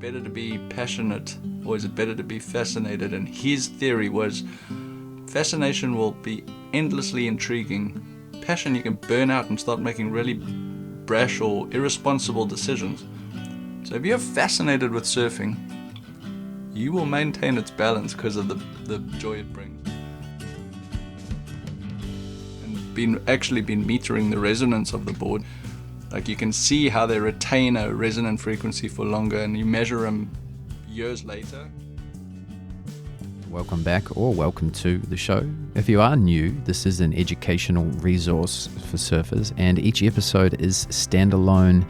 better to be passionate or is it better to be fascinated? And his theory was fascination will be endlessly intriguing. Passion, you can burn out and start making really brash or irresponsible decisions. So if you're fascinated with surfing, you will maintain its balance because of the joy it brings. And been metering the resonance of the board. Like you can see how they retain a resonant frequency for longer, and you measure them years later. Welcome back, or welcome to the show. If you are new, this is an educational resource for surfers, and each episode is standalone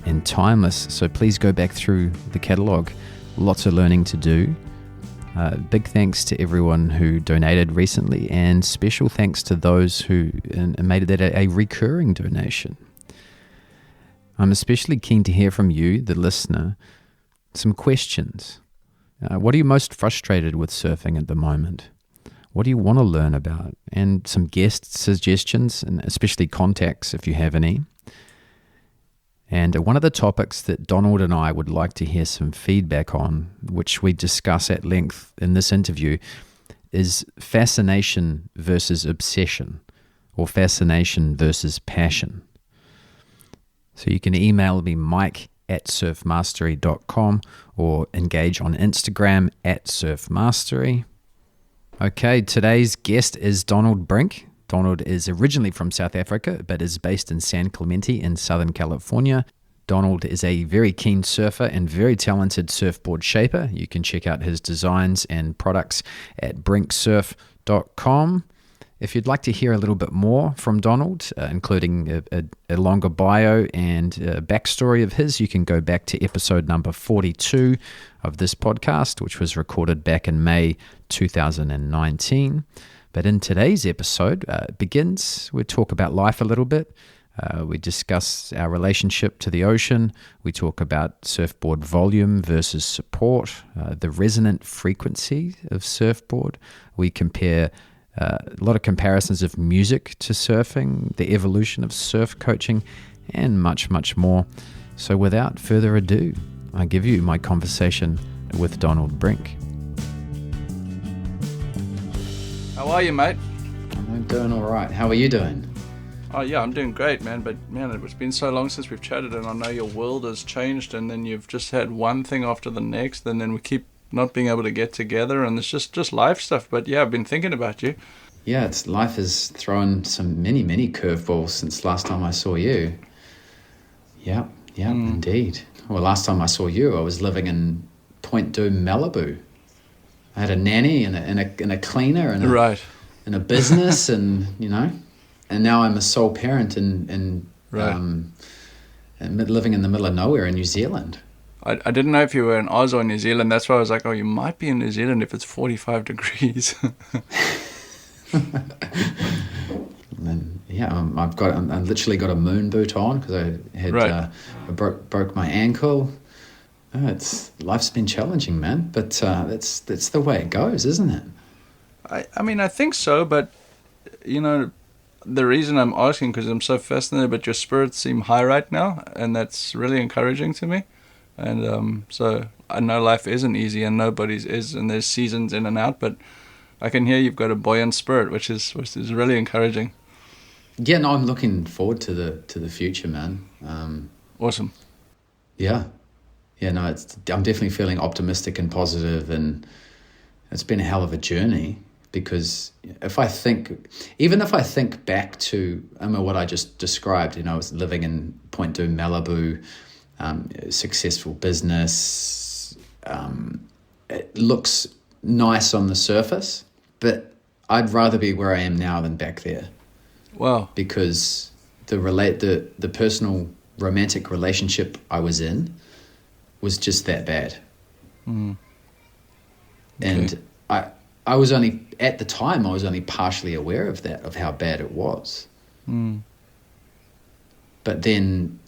and timeless, so please go back through the catalogue. Lots of learning to do. Big thanks to everyone who donated recently, and special thanks to those who made that a recurring donation. I'm especially keen to hear from you, the listener, some questions. What are you most frustrated with surfing at the moment? What do you want to learn about? And some guest suggestions, and especially contacts if you have any. And one of the topics that Donald and I would like to hear some feedback on, which we discuss at length in this interview, is fascination versus obsession, or fascination versus passion. So you can email me, mike@surfmastery.com, or engage on Instagram @surfmastery. Okay, today's guest is Donald Brink. Donald is originally from South Africa, but is based in San Clemente in Southern California. Donald is a very keen surfer and very talented surfboard shaper. You can check out his designs and products at brinksurf.com. If you'd like to hear a little bit more from Donald, including a longer bio and a backstory of his, you can go back to episode number 42 of this podcast, which was recorded back in May 2019. But in today's episode, we talk about life a little bit. We discuss our relationship to the ocean. We talk about surfboard volume versus support, the resonant frequency of surfboard. We compare a lot of comparisons of music to surfing, the evolution of surf coaching, and much, much more. So without further ado, I give you my conversation with Donald Brink. How are you, mate? I'm doing all right. How are you doing? Oh yeah, I'm doing great, man. But man, it's been so long since we've chatted, and I know your world has changed, and then you've just had one thing after the next, and then we keep not being able to get together, and it's just life stuff. But yeah, I've been thinking about you. Yeah, life has thrown some many curveballs since last time I saw you. Yeah, indeed. Well, last time I saw you, I was living in Point Dume, Malibu. I had a nanny and a cleaner and a business, and and now I'm a sole parent and living in the middle of nowhere in New Zealand. I didn't know if you were in Oz or New Zealand. That's why I was like, oh, you might be in New Zealand if it's 45 degrees. And I literally got a moon boot on because I had I broke my ankle. Life's been challenging, man. But that's the way it goes, isn't it? I mean, I think so. But the reason I'm asking because I'm so fascinated. But your spirits seem high right now, and that's really encouraging to me. And so I know life isn't easy, and nobody's is, and there's seasons in and out. But I can hear you've got a buoyant spirit, which is really encouraging. Yeah, no, I'm looking forward to the future, man. Awesome. Yeah, no, I'm definitely feeling optimistic and positive, and it's been a hell of a journey. Because if I think back to what I just described, I was living in Point Dume, Malibu. Successful business. It looks nice on the surface, but I'd rather be where I am now than back there. Wow. Because the personal romantic relationship I was in was just that bad. Mm. Okay. And I was only at the time I was only partially aware of that, of how bad it was. Mm. But then,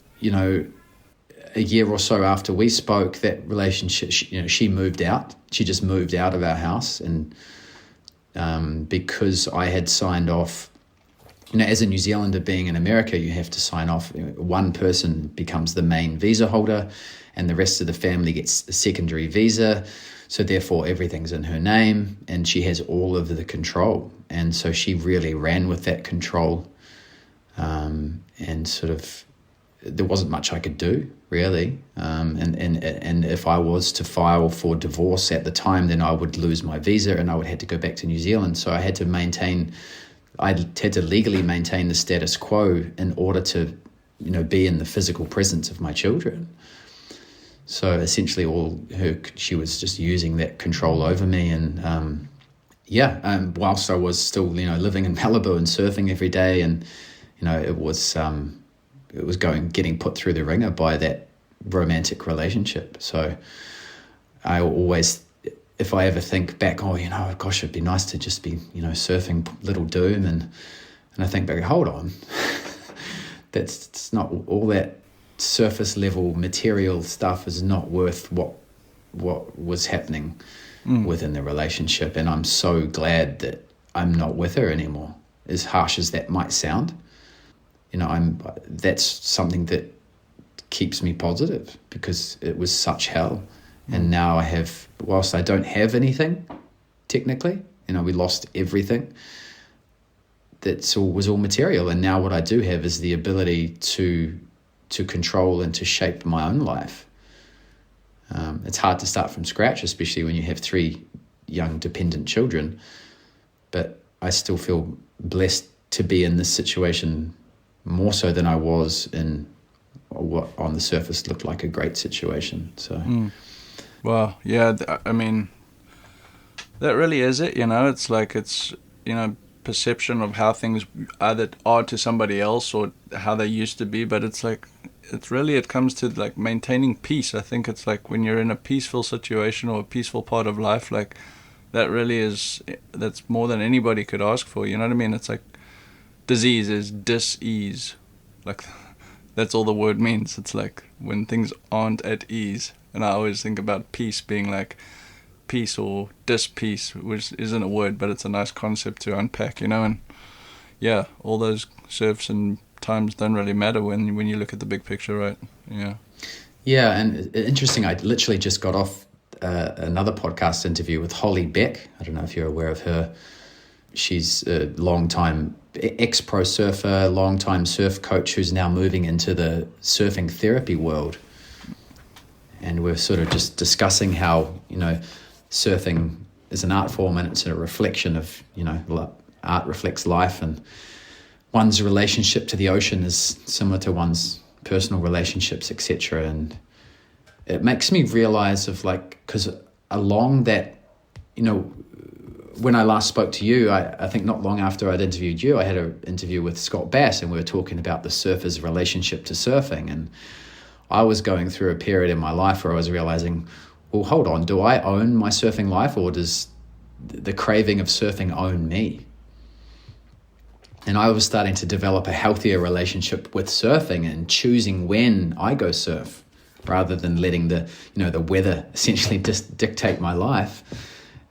a year or so after we spoke, that relationship, she moved out. She just moved out of our house, and because I had signed off as a New Zealander being in America, you have to sign off. One person becomes the main visa holder and the rest of the family gets a secondary visa. So therefore everything's in her name and she has all of the control. And so she really ran with that control. And sort of, there wasn't much I could do really. And if I was to file for divorce at the time, then I would lose my visa and I would have to go back to New Zealand. So I had to legally maintain the status quo in order to, be in the physical presence of my children. So essentially she was just using that control over me. And whilst I was still, living in Malibu and surfing every day, and, it was getting put through the ringer by that romantic relationship. So I always, if I ever think back, gosh, it'd be nice to just be, surfing Little Doom, and I think back, hold on, it's not all that surface level material stuff is not worth what was happening within the relationship. And I'm so glad that I'm not with her anymore, as harsh as that might sound. That's something that keeps me positive, because it was such hell. And now whilst I don't have anything, technically, we lost everything. Was all material. And now what I do have is the ability to control and to shape my own life. It's hard to start from scratch, especially when you have 3 young dependent children. But I still feel blessed to be in this situation more so than I was in what on the surface looked like a great situation. So. Well, yeah, I mean, that really is it, It's like perception of how things either are to somebody else or how they used to be, but it's like, it comes to like maintaining peace. I think it's like when you're in a peaceful situation or a peaceful part of life, like that's more than anybody could ask for, you know what I mean? It's like disease is dis-ease. Like that's all the word means. It's like when things aren't at ease. And I always think about peace being like peace or dis-peace, which isn't a word, but it's a nice concept to unpack, and yeah, all those surfs and times don't really matter when you look at the big picture, right? Yeah, and interesting, I literally just got off another podcast interview with Holly Beck. I don't know if you're aware of her. She's a long-time ex-pro surfer, long-time surf coach who's now moving into the surfing therapy world. And we're sort of just discussing how, surfing is an art form and it's a reflection of, art reflects life, and one's relationship to the ocean is similar to one's personal relationships, etc. And it makes me realize because along that, when I last spoke to you, I think not long after I'd interviewed you, I had an interview with Scott Bass, and we were talking about the surfer's relationship to surfing. And I was going through a period in my life where I was realizing, well, hold on, do I own my surfing life, or does the craving of surfing own me? And I was starting to develop a healthier relationship with surfing and choosing when I go surf, rather than letting the weather essentially dictate my life,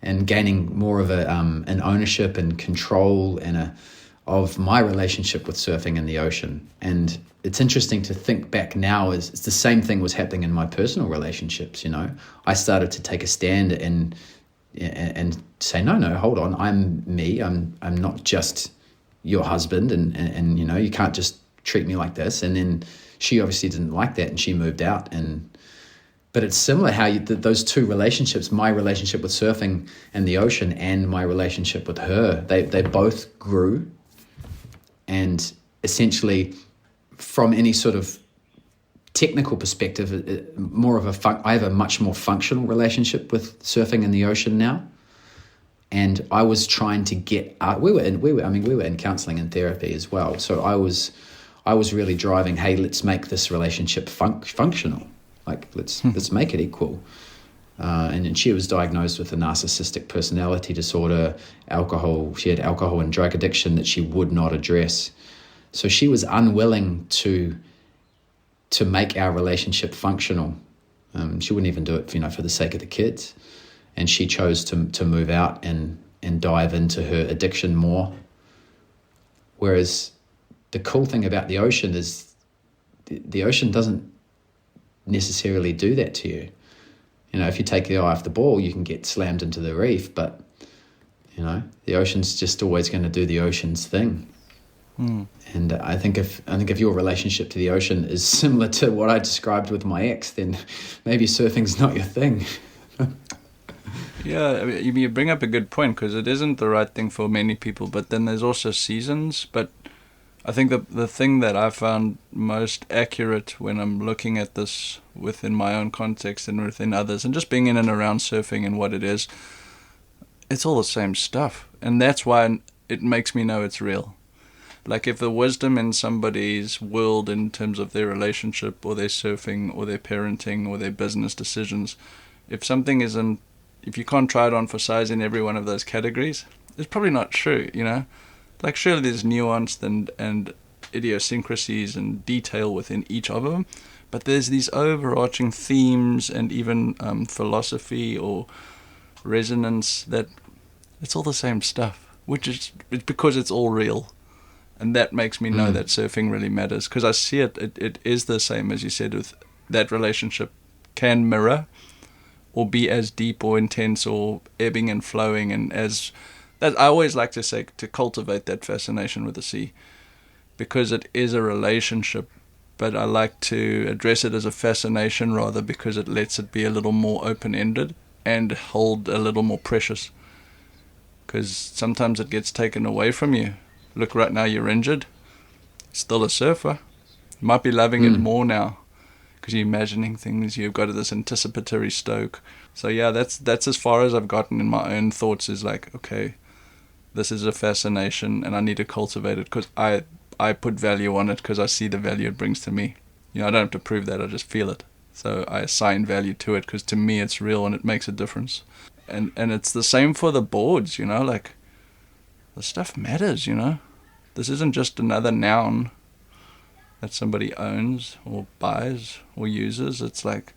and gaining more of an ownership and control of my relationship with surfing and the ocean. And it's interesting to think back now, it's the same thing was happening in my personal relationships. I started to take a stand and say, no, hold on, I'm me. I'm not just your husband, and you can't just treat me like this. And then she obviously didn't like that, and she moved out. But it's similar how those two relationships, my relationship with surfing and the ocean, and my relationship with her, they both grew. And essentially, from any sort of technical perspective, I have a much more functional relationship with surfing and the ocean now. And I was trying to get out. We were in counseling and therapy as well. So I was really driving, hey, let's make this relationship functional. Like let's make it equal. And then she was diagnosed with a narcissistic personality disorder, alcohol. She had alcohol and drug addiction that she would not address. So she was unwilling to make our relationship functional. She wouldn't even do it, for the sake of the kids. And she chose to move out and dive into her addiction more. Whereas the cool thing about the ocean is the ocean doesn't necessarily do that to you. You know, if you take your eye off the ball, you can get slammed into the reef, but, you know, the ocean's just always going to do the ocean's thing. And I think if your relationship to the ocean is similar to what I described with my ex, then maybe surfing's not your thing. Yeah, I mean, you bring up a good point, because it isn't the right thing for many people, but then there's also seasons. But I think the thing that I found most accurate when I'm looking at this within my own context and within others, and just being in and around surfing and what it is, it's all the same stuff. And that's why it makes me know it's real. Like, if the wisdom in somebody's world in terms of their relationship or their surfing or their parenting or their business decisions, if something isn't, if you can't try it on for size in every one of those categories, it's probably not true, you know? Like, surely there's nuance and idiosyncrasies and detail within each of them, but there's these overarching themes and even philosophy or resonance that it's all the same stuff, it's because it's all real. And that makes me know that surfing really matters, because I see it is the same, as you said, with that relationship can mirror or be as deep or intense or ebbing and flowing. And as that, I always like to say, to cultivate that fascination with the sea, because it is a relationship, but I like to address it as a fascination rather, because it lets it be a little more open-ended and hold a little more precious, because sometimes it gets taken away from you. Look, right now you're injured, still a surfer. You might be loving it more now because you're imagining things, you've got this anticipatory stoke. So yeah, that's as far as I've gotten in my own thoughts, is like, okay, this is a fascination and I need to cultivate it, because I put value on it because I see the value it brings to me. You know, I don't have to prove that, I just feel it. So I assign value to it because to me it's real and it makes a difference. And it's the same for the boards, you know, like, the stuff matters, you know. This isn't just another noun that somebody owns or buys or uses. It's like,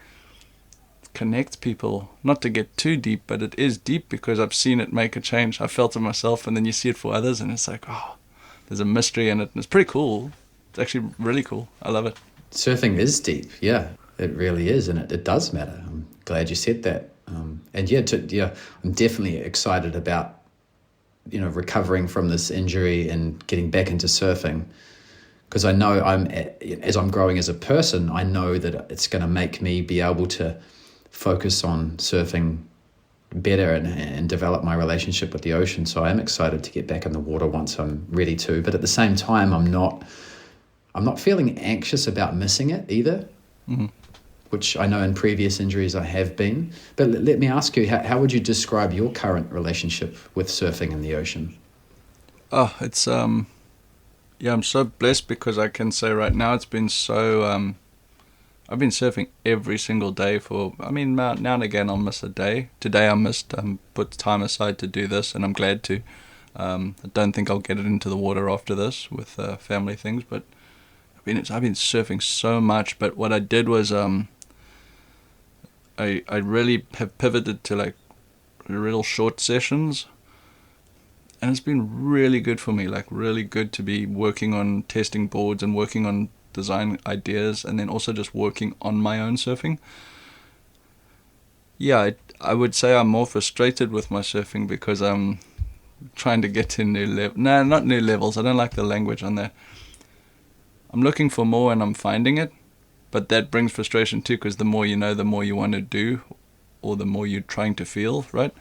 it connects people, not to get too deep, but it is deep because I've seen it make a change. I felt it myself, and then you see it for others, and it's like, oh, there's a mystery in it, and it's pretty cool. It's actually really cool. I love it. Surfing is deep, yeah. It really is, and it does matter. I'm glad you said that. And I'm definitely excited about, you know, recovering from this injury and getting back into surfing, because I know as I'm growing as a person, I know that it's going to make me be able to focus on surfing better and develop my relationship with the ocean. So I am excited to get back in the water once I'm ready to, but at the same time, I'm not feeling anxious about missing it either. Which I know in previous injuries I have been. But let me ask you, how would you describe your current relationship with surfing in the ocean? Oh, it's, I'm so blessed, because I can say right now it's been so, I've been surfing every single day now and again I'll miss a day. Today I missed, put time aside to do this, and I'm glad to. I don't think I'll get it into the water after this with family things, but I've been surfing so much. But what I did was, I really have pivoted to like real short sessions, and it's been really good for me, like really good to be working on testing boards and working on design ideas, and then also just working on my own surfing. Yeah, I would say I'm more frustrated with my surfing because I'm trying to get to not new levels, I don't like the language on that. I'm looking for more and I'm finding it. But that brings frustration too, because the more you know, the more you want to do, or the more you're trying to feel, right?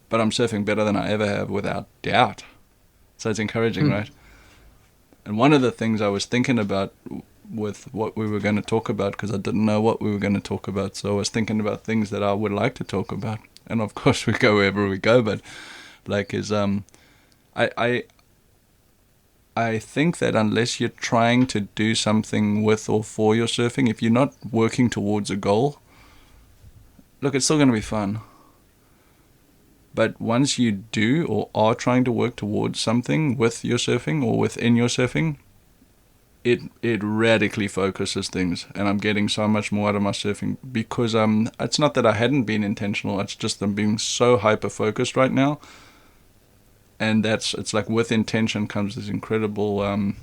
But I'm surfing better than I ever have, without doubt. So it's encouraging, right? And one of the things I was thinking about with what we were going to talk about, because I didn't know what we were going to talk about, so I was thinking about things that I would like to talk about. And of course we go wherever we go, but like I think that unless you're trying to do something with or for your surfing, if you're not working towards a goal, look, it's still going to be fun. But once you do or are trying to work towards something with your surfing or within your surfing, it radically focuses things. And I'm getting so much more out of my surfing because it's not that I hadn't been intentional, it's just I'm being so hyper-focused right now. And it's like with intention comes this incredible,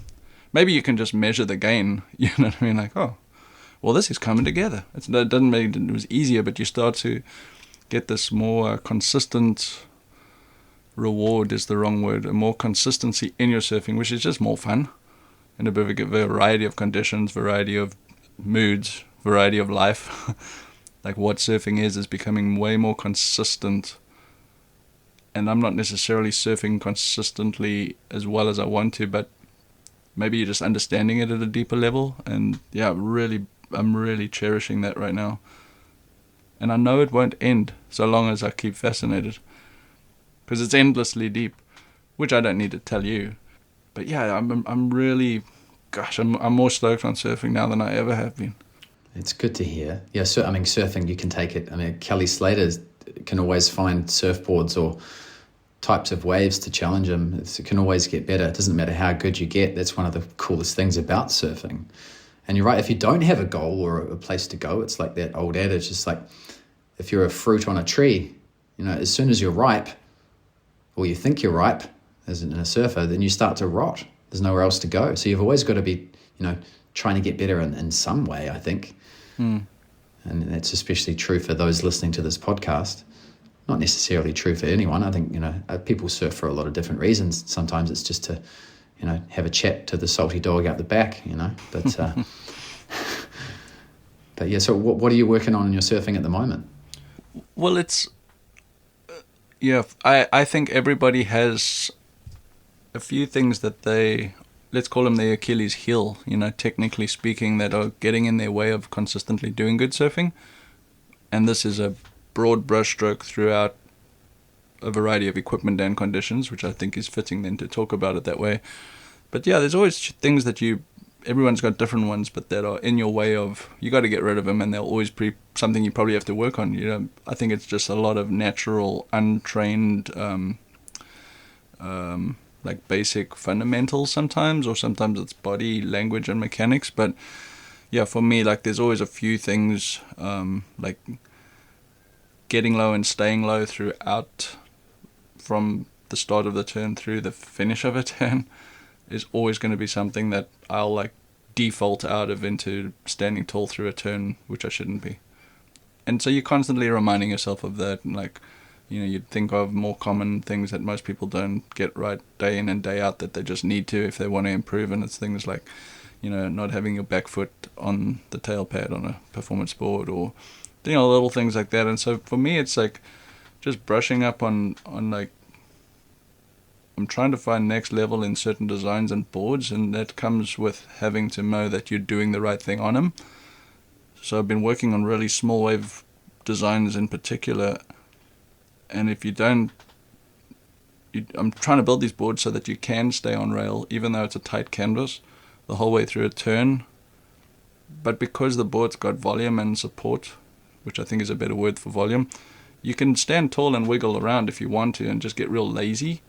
maybe you can just measure the gain, you know what I mean? Like, oh, well, this is coming together. It doesn't make it was easier, but you start to get this more consistent reward is the wrong word, a more consistency in your surfing, which is just more fun in a bit of a variety of conditions, variety of moods, variety of life. Like what surfing is becoming way more consistent. And I'm not necessarily surfing consistently as well as I want to, but maybe you're just understanding it at a deeper level. And yeah, I'm really cherishing that right now. And I know it won't end so long as I keep fascinated, because it's endlessly deep, which I don't need to tell you. But yeah, I'm really, gosh, I'm more stoked on surfing now than I ever have been. It's good to hear. Yeah, so I mean, surfing, you can take it. I mean, Kelly Slater can always find surfboards or types of waves to challenge him. It can always get better. It doesn't matter how good you get. That's one of the coolest things about surfing. And you're right, if you don't have a goal or a place to go, it's like that old adage. It's like if you're a fruit on a tree, you know, as soon as you're ripe, or you think you're ripe as a surfer, then you start to rot. There's nowhere else to go. So you've always got to be, you know, trying to get better in some way, I think. And that's especially true for those listening to this podcast. Not necessarily true for anyone. I think, you know, people surf for a lot of different reasons. Sometimes it's just to, you know, have a chat to the salty dog out the back, you know. But but yeah, so what are you working on in your surfing at the moment? Well, it's, yeah, I think everybody has a few things that they, let's call them the Achilles heel, you know, technically speaking, that are getting in their way of consistently doing good surfing. And this is a broad brushstroke throughout a variety of equipment and conditions, which I think is fitting then to talk about it that way. But yeah, there's always things that everyone's got different ones, but that are in your way of, you got to get rid of them, and they'll always be something you probably have to work on. You know, I think it's just a lot of natural, untrained, like basic fundamentals sometimes, or sometimes it's body language and mechanics. But yeah, for me, like there's always a few things, like getting low and staying low throughout, from the start of the turn through the finish of a turn, is always going to be something that I'll like default out of into standing tall through a turn, which I shouldn't be. And so you're constantly reminding yourself of that, and like, you know, you'd think of more common things that most people don't get right day in and day out that they just need to if they want to improve, and it's things like, you know, not having your back foot on the tail pad on a performance board, or, you know, little things like that. And so for me, it's like just brushing up on like, I'm trying to find next level in certain designs and boards, and that comes with having to know that you're doing the right thing on them. So I've been working on really small wave designs in particular, and if you don't, I'm trying to build these boards so that you can stay on rail, even though it's a tight canvas, the whole way through a turn. But because the board's got volume and support, which I think is a better word for volume, you can stand tall and wiggle around if you want to and just get real lazy.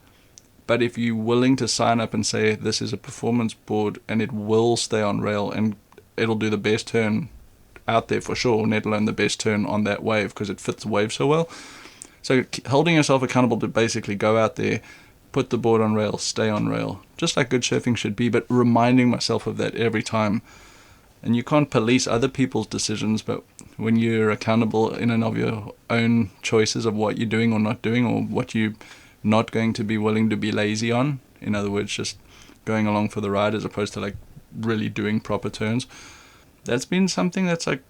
But if you're willing to sign up and say, this is a performance board and it will stay on rail and it'll do the best turn out there for sure, let alone the best turn on that wave, because it fits the wave so well. So holding yourself accountable to basically go out there, put the board on rail, stay on rail, just like good surfing should be, but reminding myself of that every time. And you can't police other people's decisions, but when you're accountable in and of your own choices of what you're doing or not doing, or what you're not going to be willing to be lazy on, in other words, just going along for the ride as opposed to like really doing proper turns, that's been something that's like,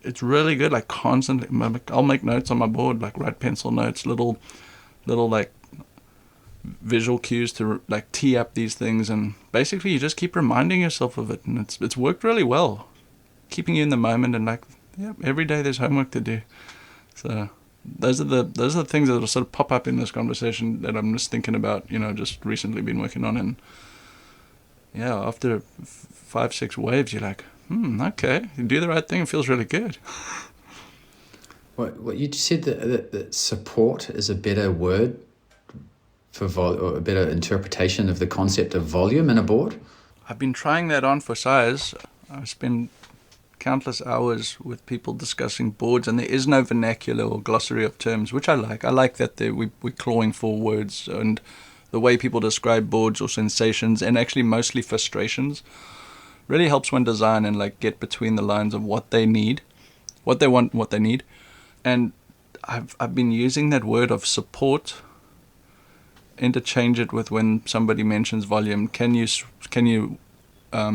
it's really good, like constantly. I'll make notes on my board, like write pencil notes, little like visual cues to like tee up these things, and basically you just keep reminding yourself of it, and it's worked really well, keeping you in the moment, and like, yeah, every day there's homework to do. So those are the things that will sort of pop up in this conversation that I'm just thinking about, you know, just recently been working on. And yeah, after 5-6 waves, you're like, okay, you do the right thing, it feels really good. What you said that support is a better word for or a better interpretation of the concept of volume in a board? I've been trying that on for size. I've spent countless hours with people discussing boards, and there is no vernacular or glossary of terms, which I like. I like that we're clawing for words and the way people describe boards or sensations, and actually mostly frustrations, really helps one design and like get between the lines of what they need, what they want, what they need. And I've been using that word of support, interchange it with when somebody mentions volume. Can you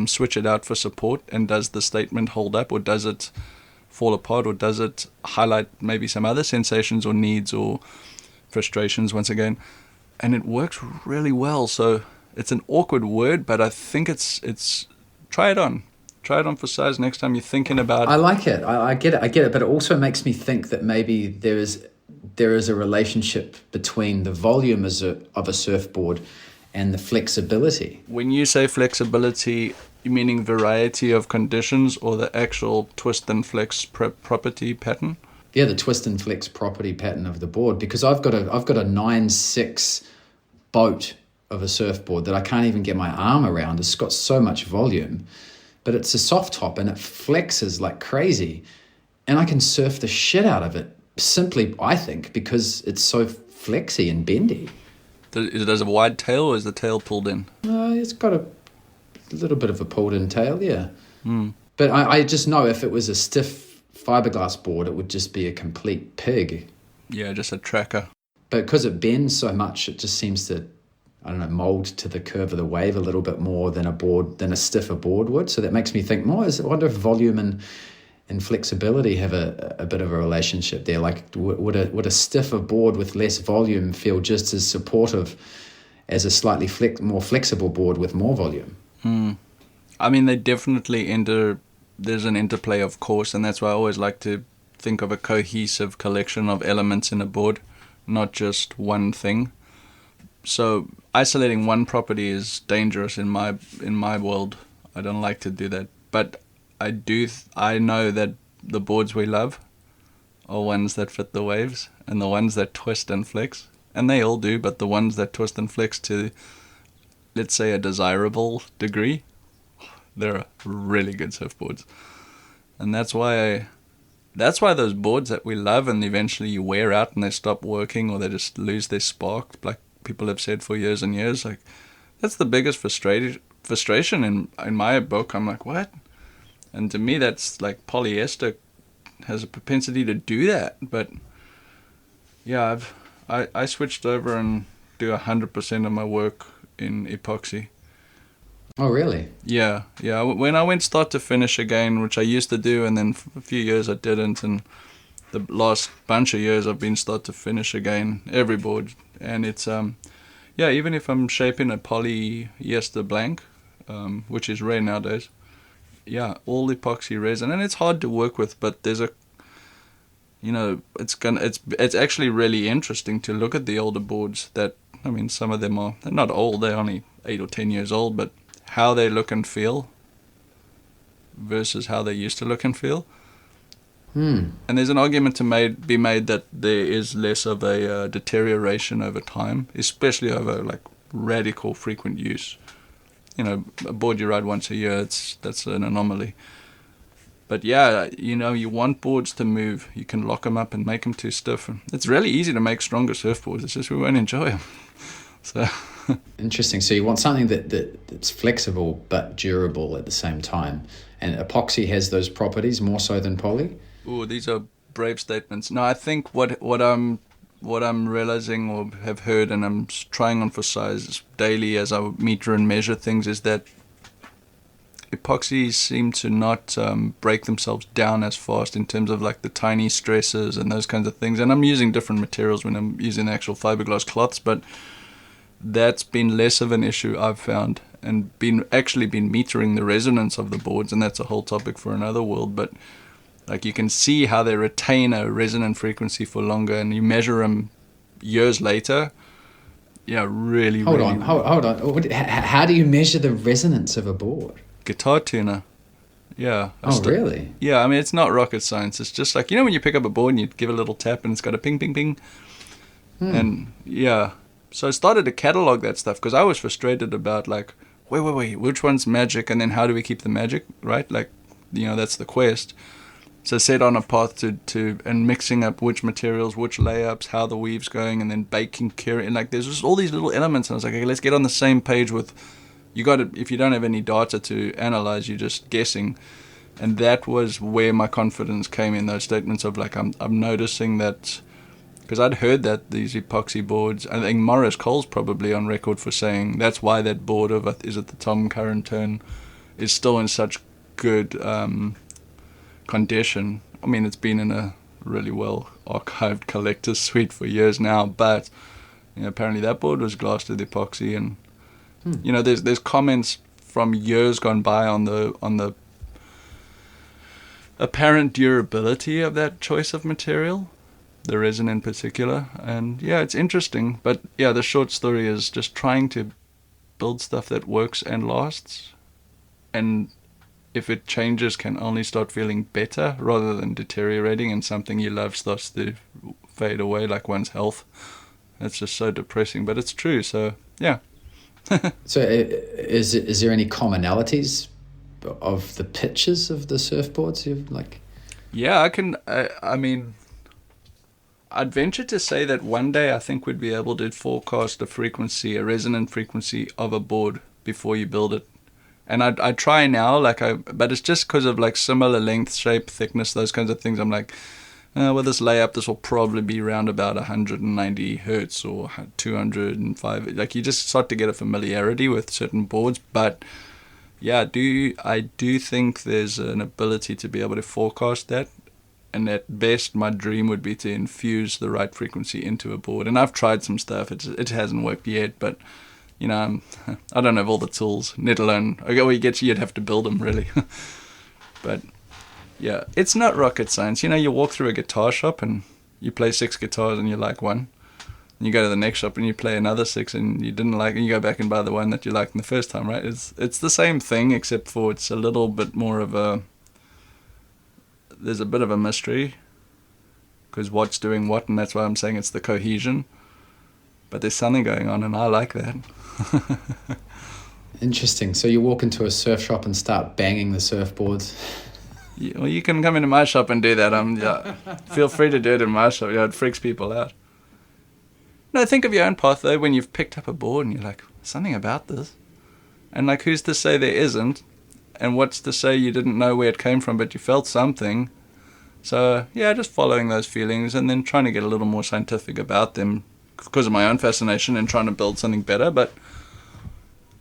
switch it out for support, and does the statement hold up, or does it fall apart, or does it highlight maybe some other sensations or needs or frustrations once again? And it works really well. So it's an awkward word, but I think it's try it on for size next time you're thinking about. I like it. I get it, but it also makes me think that maybe there is a relationship between the volume of a surfboard and the flexibility. When you say flexibility, you meaning variety of conditions or the actual twist and flex property pattern? Yeah, the twist and flex property pattern of the board, because I've got a 9.6 boat of a surfboard that I can't even get my arm around. It's got so much volume, but it's a soft top and it flexes like crazy, and I can surf the shit out of it simply, I think, because it's so flexy and bendy. Does a wide tail, or is the tail pulled in? It's got a little bit of a pulled in tail, yeah. But I just know if it was a stiff fiberglass board, it would just be a complete pig. Yeah, just a tracker. But because it bends so much, it just seems to, I don't know, mold to the curve of the wave a little bit more than a stiffer board would. So that makes me think more. I wonder if volume and flexibility have a bit of a relationship there. Like, would a stiffer board with less volume feel just as supportive as a slightly more flexible board with more volume? I mean, they definitely there's an interplay, of course, and that's why I always like to think of a cohesive collection of elements in a board, not just one thing. So isolating one property is dangerous in my world. I don't like to do that. But I know that the boards we love are ones that fit the waves and the ones that twist and flex. And they all do, but the ones that twist and flex to, let's say, a desirable degree, they're really good surfboards. And that's why those boards that we love and eventually you wear out and they stop working or they just lose their spark, like people have said for years and years, like that's the biggest frustration in my book. I'm like, what? And to me, that's like polyester has a propensity to do that. But yeah, I switched over and do 100% of my work in epoxy. Oh, really? Yeah. When I went start to finish again, which I used to do, and then for a few years I didn't, and the last bunch of years I've been start to finish again, every board. And it's, even if I'm shaping a polyester blank, which is rare nowadays, all epoxy resin, and it's hard to work with, but there's it's actually really interesting to look at the older boards that, I mean, some of them they're not old, they're only 8 or 10 years old, but how they look and feel versus how they used to look and feel. And there's an argument to be made that there is less of a deterioration over time, especially over like radical frequent use. A board you ride once a year, that's an anomaly. But yeah, you want boards to move. You can lock them up and make them too stiff. It's really easy to make stronger surfboards. It's just we won't enjoy them. So interesting. So you want something that's flexible but durable at the same time. And epoxy has those properties more so than poly? Oh, these are brave statements. No, I think what I'm realizing or have heard, and I'm trying on for size daily as I meter and measure things, is that epoxies seem to not break themselves down as fast in terms of like the tiny stresses and those kinds of things. And I'm using different materials when I'm using the actual fiberglass cloths, but that's been less of an issue, I've found, and been metering the resonance of the boards, and that's a whole topic for another world. But like you can see how they retain a resonant frequency for longer, and you measure them years later. Yeah, really. Hold on. How do you measure the resonance of a board? Guitar tuner. Yeah. Really? Yeah, I mean, it's not rocket science. It's just like, when you pick up a board and you give it a little tap and it's got a ping, ping, ping. And yeah. So I started to catalog that stuff because I was frustrated about like, wait, which one's magic? And then how do we keep the magic, right? Like, that's the quest. So set on a path to and mixing up which materials, which layups, how the weave's going, and then baking, curing, and like there's just all these little elements. And I was like, okay, let's get on the same page with. You got to, if you don't have any data to analyze, you're just guessing. And that was where my confidence came in those statements of like, I'm noticing that, because I'd heard that these epoxy boards, I think Morris Cole's probably on record for saying that's why that board of, is it the Tom Curran turn, is still in such good condition. I mean, it's been in a really well archived collector's suite for years now, but apparently that board was glassed with epoxy, and there's comments from years gone by on the apparent durability of that choice of material, the resin in particular. And yeah, it's interesting, but yeah, the short story is just trying to build stuff that works and lasts, and if it changes can only start feeling better rather than deteriorating, and something you love starts to fade away, like one's health. It's just so depressing, but it's true. So yeah. So is there any commonalities of the pitches of the surfboards you've like? Yeah, I mean, I'd venture to say that one day I think we'd be able to forecast a resonant frequency of a board before you build it. And I try now, but it's just because of like similar length, shape, thickness, those kinds of things. I'm like, with this layup, this will probably be around about 190 hertz or 205. Like you just start to get a familiarity with certain boards. But yeah, I do think there's an ability to be able to forecast that. And at best, my dream would be to infuse the right frequency into a board. And I've tried some stuff. It hasn't worked yet, but I don't have all the tools, let alone, you'd have to build them, really. But, yeah, it's not rocket science. You walk through a guitar shop and you play 6 guitars and you like one. And you go to the next shop and you play another 6 and you didn't like it, and you go back and buy the one that you liked in the first time, right? It's the same thing, except for it's a little bit more of there's a bit of a mystery, because what's doing what, and that's why I'm saying it's the cohesion. But there's something going on, and I like that. Interesting. So you walk into a surf shop and start banging the surfboards? Yeah, well, you can come into my shop and do that. Feel free to do it in my shop. It freaks people out. No, think of your own path, though, when you've picked up a board and you're like, something about this. And, like, who's to say there isn't? And what's to say you didn't know where it came from, but you felt something? So, yeah, just following those feelings and then trying to get a little more scientific about them, because of my own fascination and trying to build something better. But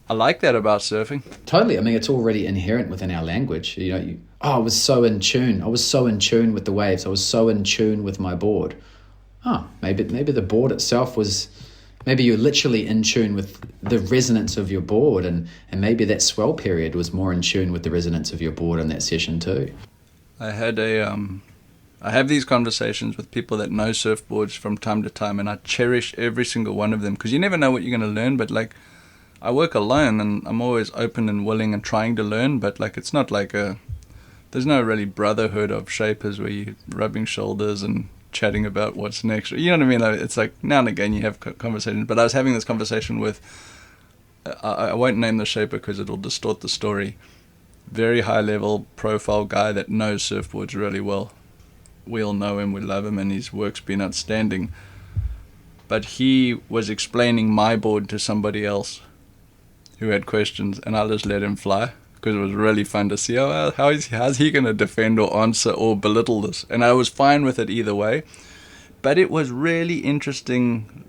I like that about surfing. Totally. I mean, it's already inherent within our language. I was so in tune. I was so in tune with the waves. I was so in tune with my board. Maybe the board itself was, maybe you're literally in tune with the resonance of your board, and maybe that swell period was more in tune with the resonance of your board in that session too. I have these conversations with people that know surfboards from time to time, and I cherish every single one of them, because you never know what you're going to learn. But like, I work alone and I'm always open and willing and trying to learn, but like, it's not like there's no really brotherhood of shapers where you're rubbing shoulders and chatting about what's next. You know what I mean? Like, it's like now and again you have conversations, but I was having this conversation with, I won't name the shaper because it'll distort the story, very high level profile guy that knows surfboards really well. We all know him, we love him, and his work's been outstanding. But he was explaining my board to somebody else who had questions, and I just let him fly, because it was really fun to see how's he going to defend or answer or belittle this. And I was fine with it either way. But it was really interesting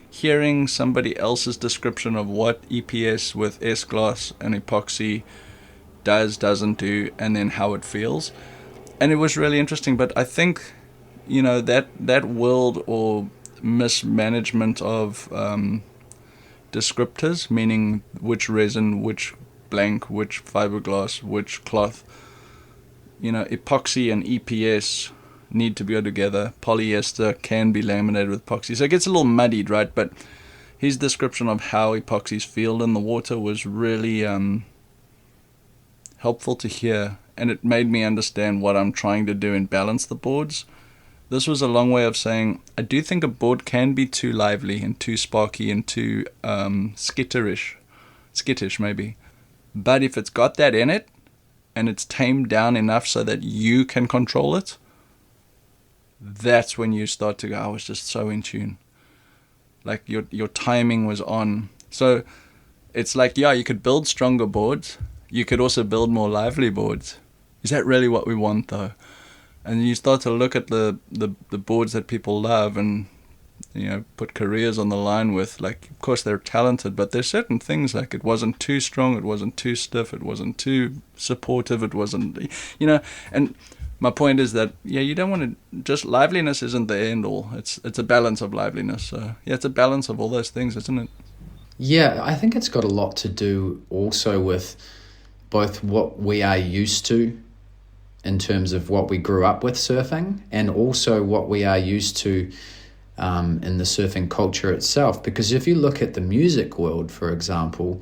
hearing somebody else's description of what EPS with S-glass and epoxy doesn't do, and then how it feels. And it was really interesting. But I think, that world or mismanagement of descriptors, meaning which resin, which blank, which fiberglass, which cloth, epoxy and EPS need to go together. Polyester can be laminated with epoxy, so it gets a little muddied, right? But his description of how epoxies feel in the water was really helpful to hear, and it made me understand what I'm trying to do and balance the boards. This was a long way of saying I do think a board can be too lively and too sparky and too skittish maybe. But if it's got that in it, and it's tamed down enough so that you can control it, that's when you start to go, I was just so in tune. Like your timing was on. So it's like, yeah, you could build stronger boards. You could also build more lively boards. Is that really what we want, though? And you start to look at the boards that people love and, put careers on the line with. Like, of course, they're talented, but there's certain things like it wasn't too strong, it wasn't too stiff, it wasn't too supportive, it wasn't, and my point is that, you don't want to, just liveliness isn't the end all. It's a balance of liveliness. So, it's a balance of all those things, isn't it? Yeah, I think it's got a lot to do also with both what we are used to in terms of what we grew up with surfing, and also what we are used to in the surfing culture itself. Because if you look at the music world, for example,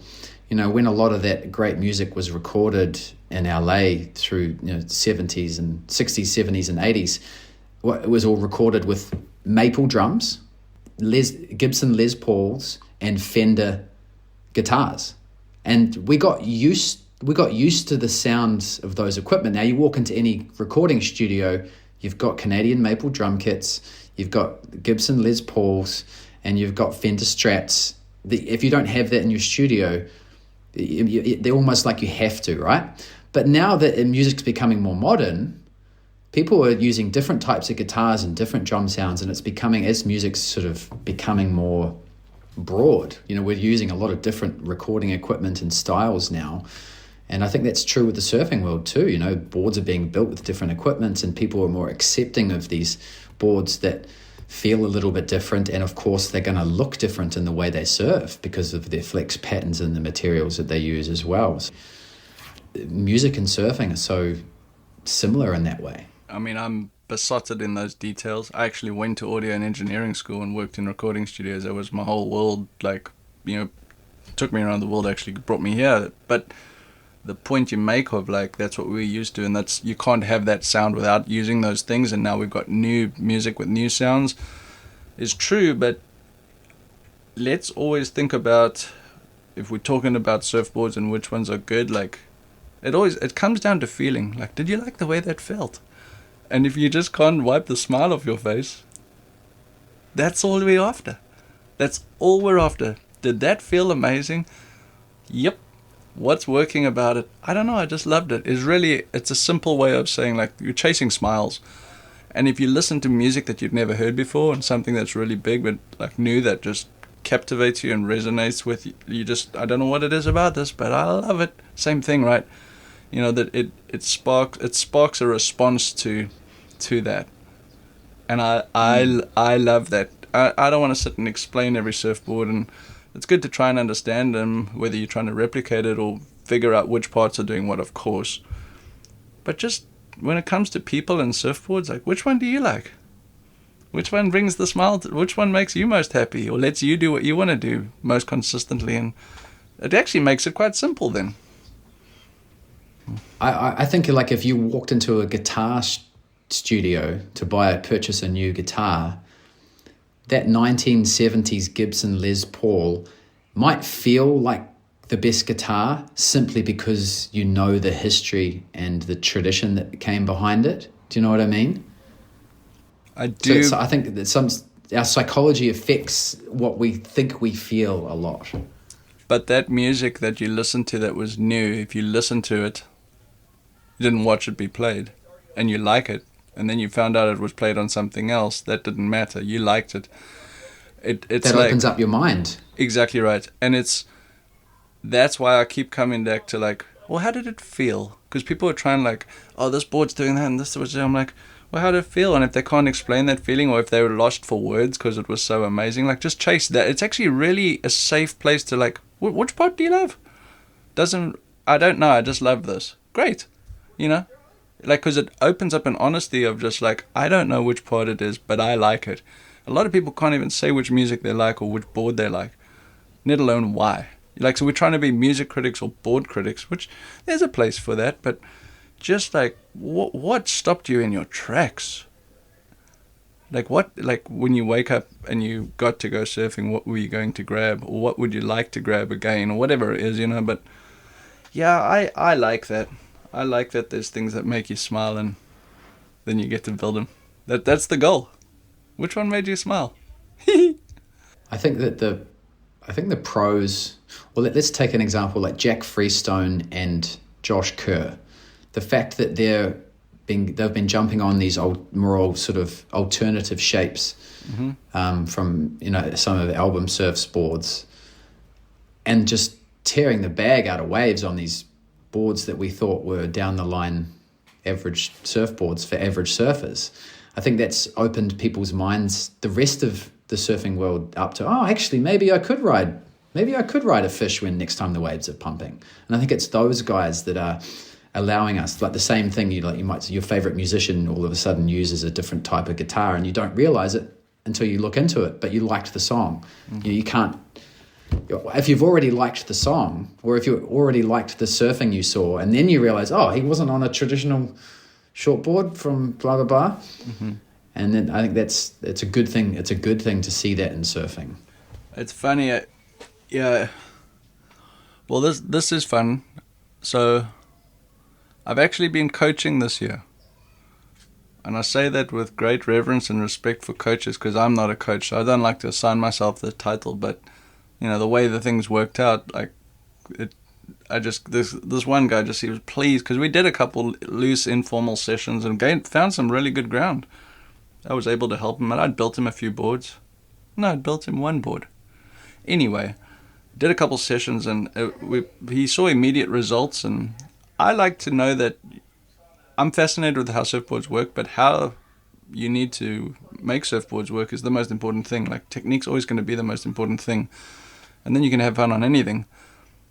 when a lot of that great music was recorded in LA through 70s and 60s, 70s and 80s, it was all recorded with maple drums, Gibson Les Pauls, and Fender guitars. And we got used to the sounds of those equipment. Now you walk into any recording studio, you've got Canadian maple drum kits, you've got Gibson Les Pauls, and you've got Fender Strats. If you don't have that in your studio, they're almost like you have to, right? But now that music's becoming more modern, people are using different types of guitars and different drum sounds, and it's becoming, as music's sort of becoming more broad, we're using a lot of different recording equipment and styles now. And I think that's true with the surfing world too. Boards are being built with different equipment, and people are more accepting of these boards that feel a little bit different. And of course, they're going to look different in the way they surf because of their flex patterns and the materials that they use as well. So, music and surfing are so similar in that way. I mean, I'm besotted in those details. I actually went to audio and engineering school and worked in recording studios. That was my whole world. Took me around the world, actually brought me here. But the point you make of that's what we're used to, and that's, you can't have that sound without using those things, and now we've got new music with new sounds, is true. But let's always think about, if we're talking about surfboards and which ones are good, it comes down to feeling. Did you like the way that felt? And if you just can't wipe the smile off your face, that's all we're after. That's all we're after. Did that feel amazing? Yep. What's working about it? I don't know. I just loved it. It's a simple way of saying, you're chasing smiles. And if you listen to music that you've never heard before, and something that's really big but new, that just captivates you and resonates with you, I don't know what it is about this, but I love it. Same thing, right? That it sparks a response to that. And I love that. I don't want to sit and explain every surfboard, and it's good to try and understand them, whether you're trying to replicate it or figure out which parts are doing what, of course. But just when it comes to people and surfboards, which one do you like? Which one brings the smile? Which one makes you most happy, or lets you do what you want to do most consistently? And it actually makes it quite simple then. I think if you walked into a guitar studio to purchase a new guitar, that 1970s Gibson Les Paul might feel like the best guitar simply because the history and the tradition that came behind it. Do you know what I mean? I do. So I think that our psychology affects what we think we feel a lot. But that music that you listened to that was new, if you listened to it, you didn't watch it be played, and you like it, and then you found out it was played on something else, that didn't matter. You liked it. It's that opens up your mind. Exactly right. And that's why I keep coming back to how did it feel? Because people are trying this board's doing that and this was, I'm like, well, how did it feel? And if they can't explain that feeling, or if they were lost for words because it was so amazing, just chase that. It's actually really a safe place to which part do you love? I don't know, I just love this. Great. Because it opens up an honesty of just I don't know which part it is, but I like it. A lot of people can't even say which music they like or which board they like, let alone why. So we're trying to be music critics or board critics, which there's a place for that, but just what stopped you in your tracks? When you wake up and you got to go surfing, what were you going to grab, or what would you like to grab again, or whatever it is, but yeah, I like that. I like that there's things that make you smile and then you get to build them. That's the goal. Which one made you smile? I think the pros. Well, let's take an example like Jack Freestone and Josh Kerr. The fact that they've been jumping on these more sort of alternative shapes from some of the album surfboards, and just tearing the bag out of waves on these boards that we thought were down the line average surfboards for average surfers. I think that's opened people's minds, the rest of the surfing world, up to, actually maybe I could ride a fish when next time the waves are pumping. And I think it's those guys that are allowing us, like the same thing, you might see your favorite musician all of a sudden uses a different type of guitar and you don't realize it until you look into it, but you liked the song. You can't, if you've already liked the song, or if you already liked the surfing you saw, and then you realize, he wasn't on a traditional shortboard from blah blah blah, and then I think it's a good thing. It's a good thing to see that in surfing. It's funny, yeah. Well, this is fun. So, I've actually been coaching this year, and I say that with great reverence and respect for coaches, because I'm not a coach. So I don't like to assign myself the title, but the way the things worked out, like this one guy he was pleased because we did a couple loose informal sessions and found some really good ground. I was able to help him, and I'd built him a few boards. No, I'd built him one board. Anyway, did a couple sessions, and he saw immediate results, and I like to know that I'm fascinated with how surfboards work, but how you need to make surfboards work is the most important thing. Like, technique's always going to be the most important thing. And then you can have fun on anything.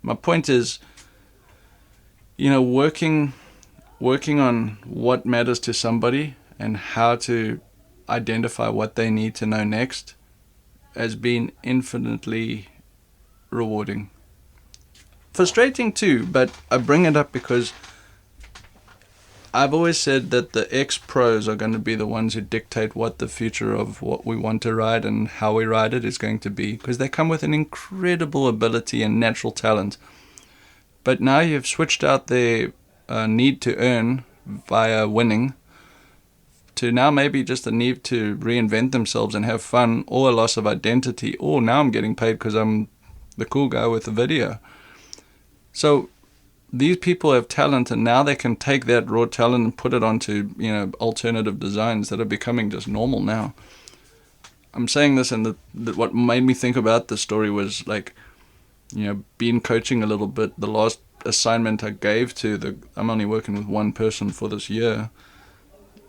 My point is, working on what matters to somebody and how to identify what they need to know next has been infinitely rewarding. Frustrating too, but I bring it up because I've always said that the ex-pros are going to be the ones who dictate what the future of what we want to ride and how we ride it is going to be, because they come with an incredible ability and natural talent. But now you've switched out their need to earn via winning to now maybe just a need to reinvent themselves and have fun, or a loss of identity, or now I'm getting paid because I'm the cool guy with the video. So these people have talent, and now they can take that raw talent and put it onto, alternative designs that are becoming just normal now. I'm saying this, and what made me think about this story was been coaching a little bit. The last assignment I gave I'm only working with one person for this year,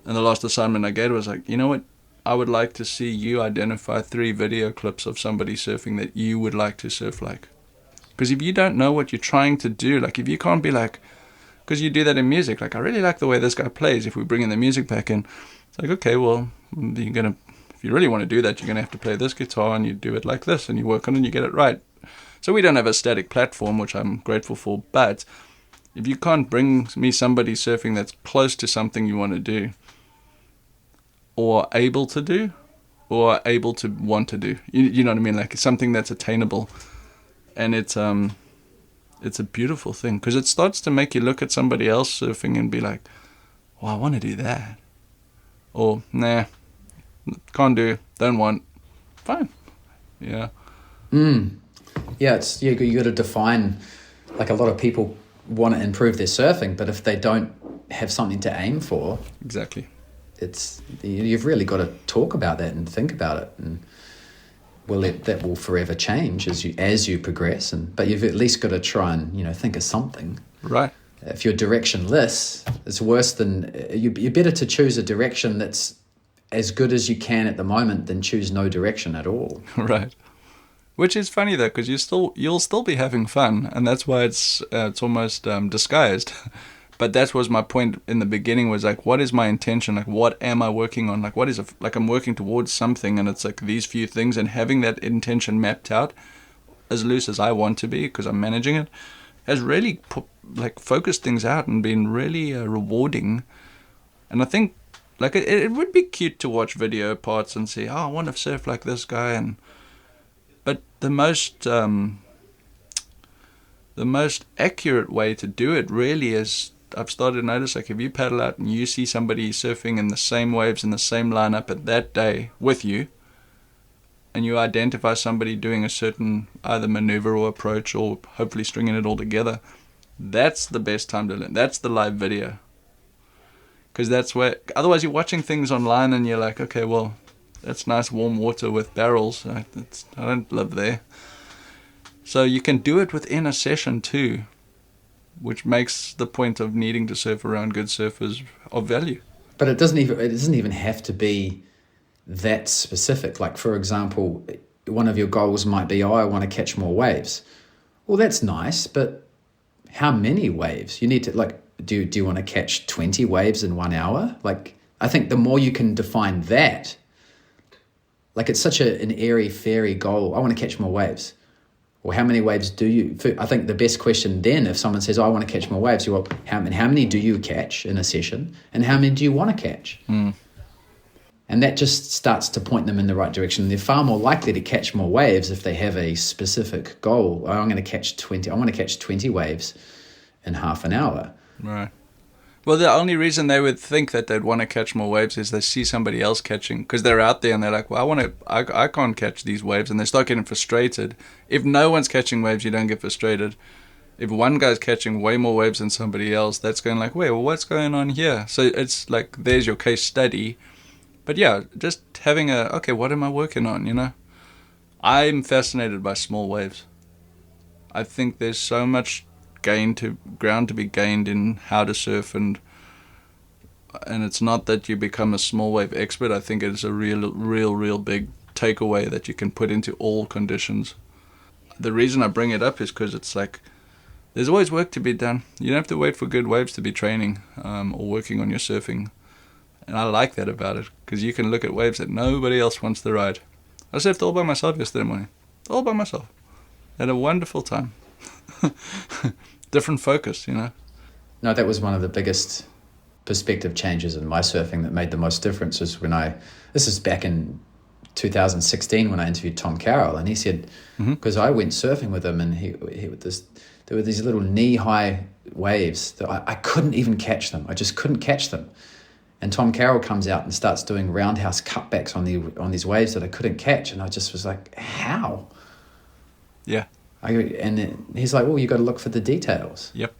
and the last assignment I gave was what? I would like to see you identify 3 video clips of somebody surfing that you would like to surf like. Because if you don't know what you're trying to do, if you can't be because you do that in music, I really like the way this guy plays, if we bring in the music back in, it's okay, well, if you really want to do that, you're going to have to play this guitar, and you do it like this, and you work on it, and you get it right. So we don't have a static platform, which I'm grateful for, but if you can't bring me somebody surfing that's close to something you want to do, or able to do, or able to want to do, you know what I mean, something that's attainable. And it's a beautiful thing, because it starts to make you look at somebody else surfing and be like, well, I want to do that. Or, nah, can't do, don't want, fine. Yeah. Yeah, you got to define, a lot of people want to improve their surfing, but if they don't have something to aim for. Exactly. You've really got to talk about that and think about it, and that will forever change as you progress, but you've at least got to try and think of something. Right. If you're directionless, it's worse than you're better to choose a direction that's as good as you can at the moment than choose no direction at all. Right. Which is funny though, because you'll still be having fun, and that's why it's almost disguised. But that was my point in the beginning, was what is my intention? What am I working on? What is I'm working towards something, and it's these few things, and having that intention mapped out as loose as I want to be, because I'm managing it, has really focused things out and been really rewarding. And I think it would be cute to watch video parts and see, I want to surf like this guy, but the most accurate way to do it really is I've started to notice, like, if you paddle out and you see somebody surfing in the same waves in the same lineup at that day with you, and you identify somebody doing a certain either maneuver or approach or hopefully stringing it all together, that's the best time to learn. That's the live video. Because that's where, otherwise you're watching things online and you're like, okay, well, that's nice warm water with barrels. I don't live there. So you can do it within a session too, which makes the point of needing to surf around good surfers of value. But it doesn't even have to be that specific. Like, for example, one of your goals might be, I want to catch more waves. Well, that's nice, but how many waves? You need to, like, do you want to catch 20 waves in 1 hour? Like, I think the more you can define that, like, it's such an airy, fairy goal. I want to catch more waves. Well, how many waves do you... I think the best question then, if someone says, I want to catch more waves, well, how many do you catch in a session, and how many do you want to catch? And that just starts to point them in the right direction. They're far more likely to catch more waves if they have a specific goal. I want to catch 20 waves in half an hour. Right. Well, the only reason they would think that they'd want to catch more waves is they see somebody else catching, because they're out there and they're like, well, I can't catch these waves, and they start getting frustrated. If no one's catching waves, you don't get frustrated. If one guy's catching way more waves than somebody else, that's going like, wait, well, what's going on here? So it's like, there's your case study. But yeah, just having okay, what am I working on, you know? I'm fascinated by small waves. I think there's so much ground to be gained in how to surf, and it's not that you become a small wave expert. I think it's a real big takeaway that you can put into all conditions. The reason I bring it up is because it's like, there's always work to be done. You don't have to wait for good waves to be training or working on your surfing. And I like that about it, because you can look at waves that nobody else wants to ride. I surfed all by myself yesterday morning. All by myself. Had a wonderful time. Different focus, you know. No, that was one of the biggest perspective changes in my surfing that made the most difference was this is back in 2016 when I interviewed Tom Carroll, and he said, because I went surfing with him, and there were these little knee-high waves that I couldn't even catch them. I just couldn't catch them. And Tom Carroll comes out and starts doing roundhouse cutbacks on these waves that I couldn't catch, and I just was like, how? Yeah. And then he's like, well, you got to look for the details. Yep.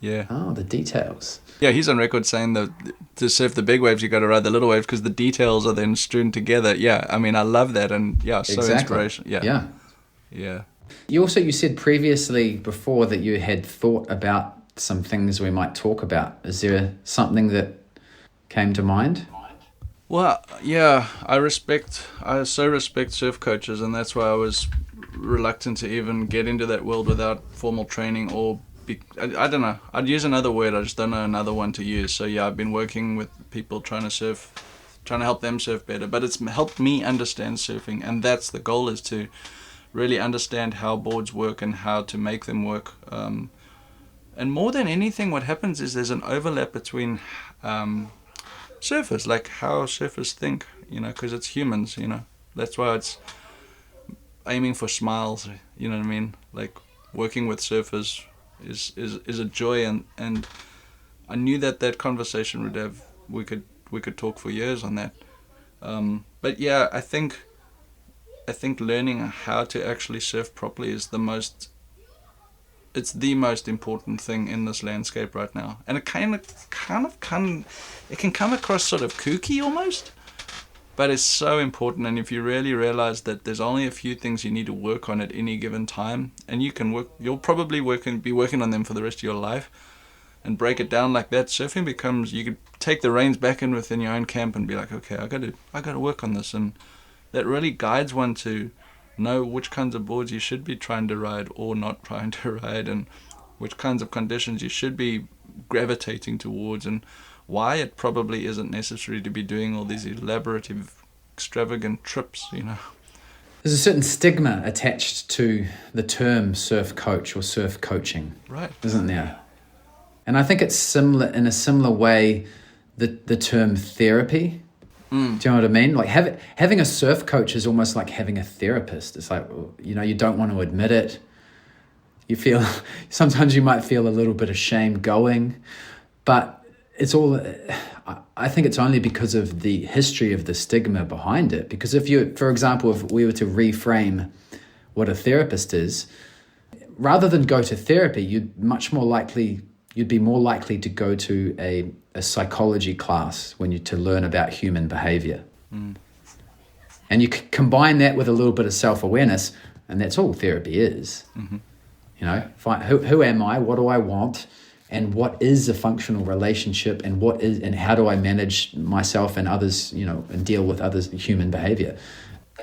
Yeah. Oh, the details. Yeah, he's on record saying that to surf the big waves, you got to ride the little waves because the details are then strewn together. Yeah, I mean, I love that, and yeah, so exactly. Inspirational. Yeah. Yeah. You said previously before that you had thought about some things we might talk about. Is there something that came to mind? Well, yeah, I so respect surf coaches, and that's why I was reluctant to even get into that world without formal training or I don't know. I'd use another word. I just don't know another one to use. So yeah, I've been working with people trying to help them surf better. But it's helped me understand surfing, and that's the goal, is to really understand how boards work and how to make them work. And more than anything, what happens is there's an overlap between surfers, like how surfers think, you know, because it's humans, you know. That's why it's aiming for smiles, you know what I mean? Like, working with surfers is a joy, and I knew that conversation would have, we could talk for years on that. But yeah, I think learning how to actually surf properly is the most important thing in this landscape right now. And it it can come across sort of kooky almost, but it's so important. And if you really realize that there's only a few things you need to work on at any given time, and you'll probably be working on them for the rest of your life, and break it down like that, surfing becomes, you could take the reins back in within your own camp and be like, okay, I got to work on this. And that really guides one to know which kinds of boards you should be trying to ride or not trying to ride, and which kinds of conditions you should be gravitating towards, and why it probably isn't necessary to be doing all these elaborative, extravagant trips, you know. There's a certain stigma attached to the term surf coach or surf coaching, right? Isn't there? And I think it's similar, in a similar way, the term therapy. Do you know what I mean? Like having a surf coach is almost like having a therapist. It's like, you know, you don't want to admit it. You feel, sometimes you might feel a little bit ashamed going, but it's all, I think it's only because of the history of the stigma behind it. Because if you, for example, if we were to reframe what a therapist is, rather than go to therapy, you'd be more likely to go to a psychology class to learn about human behavior. And you combine that with a little bit of self-awareness, and that's all therapy is. You know, who am I? What do I want? And what is a functional relationship? And how do I manage myself and others? You know, and deal with others' human behavior.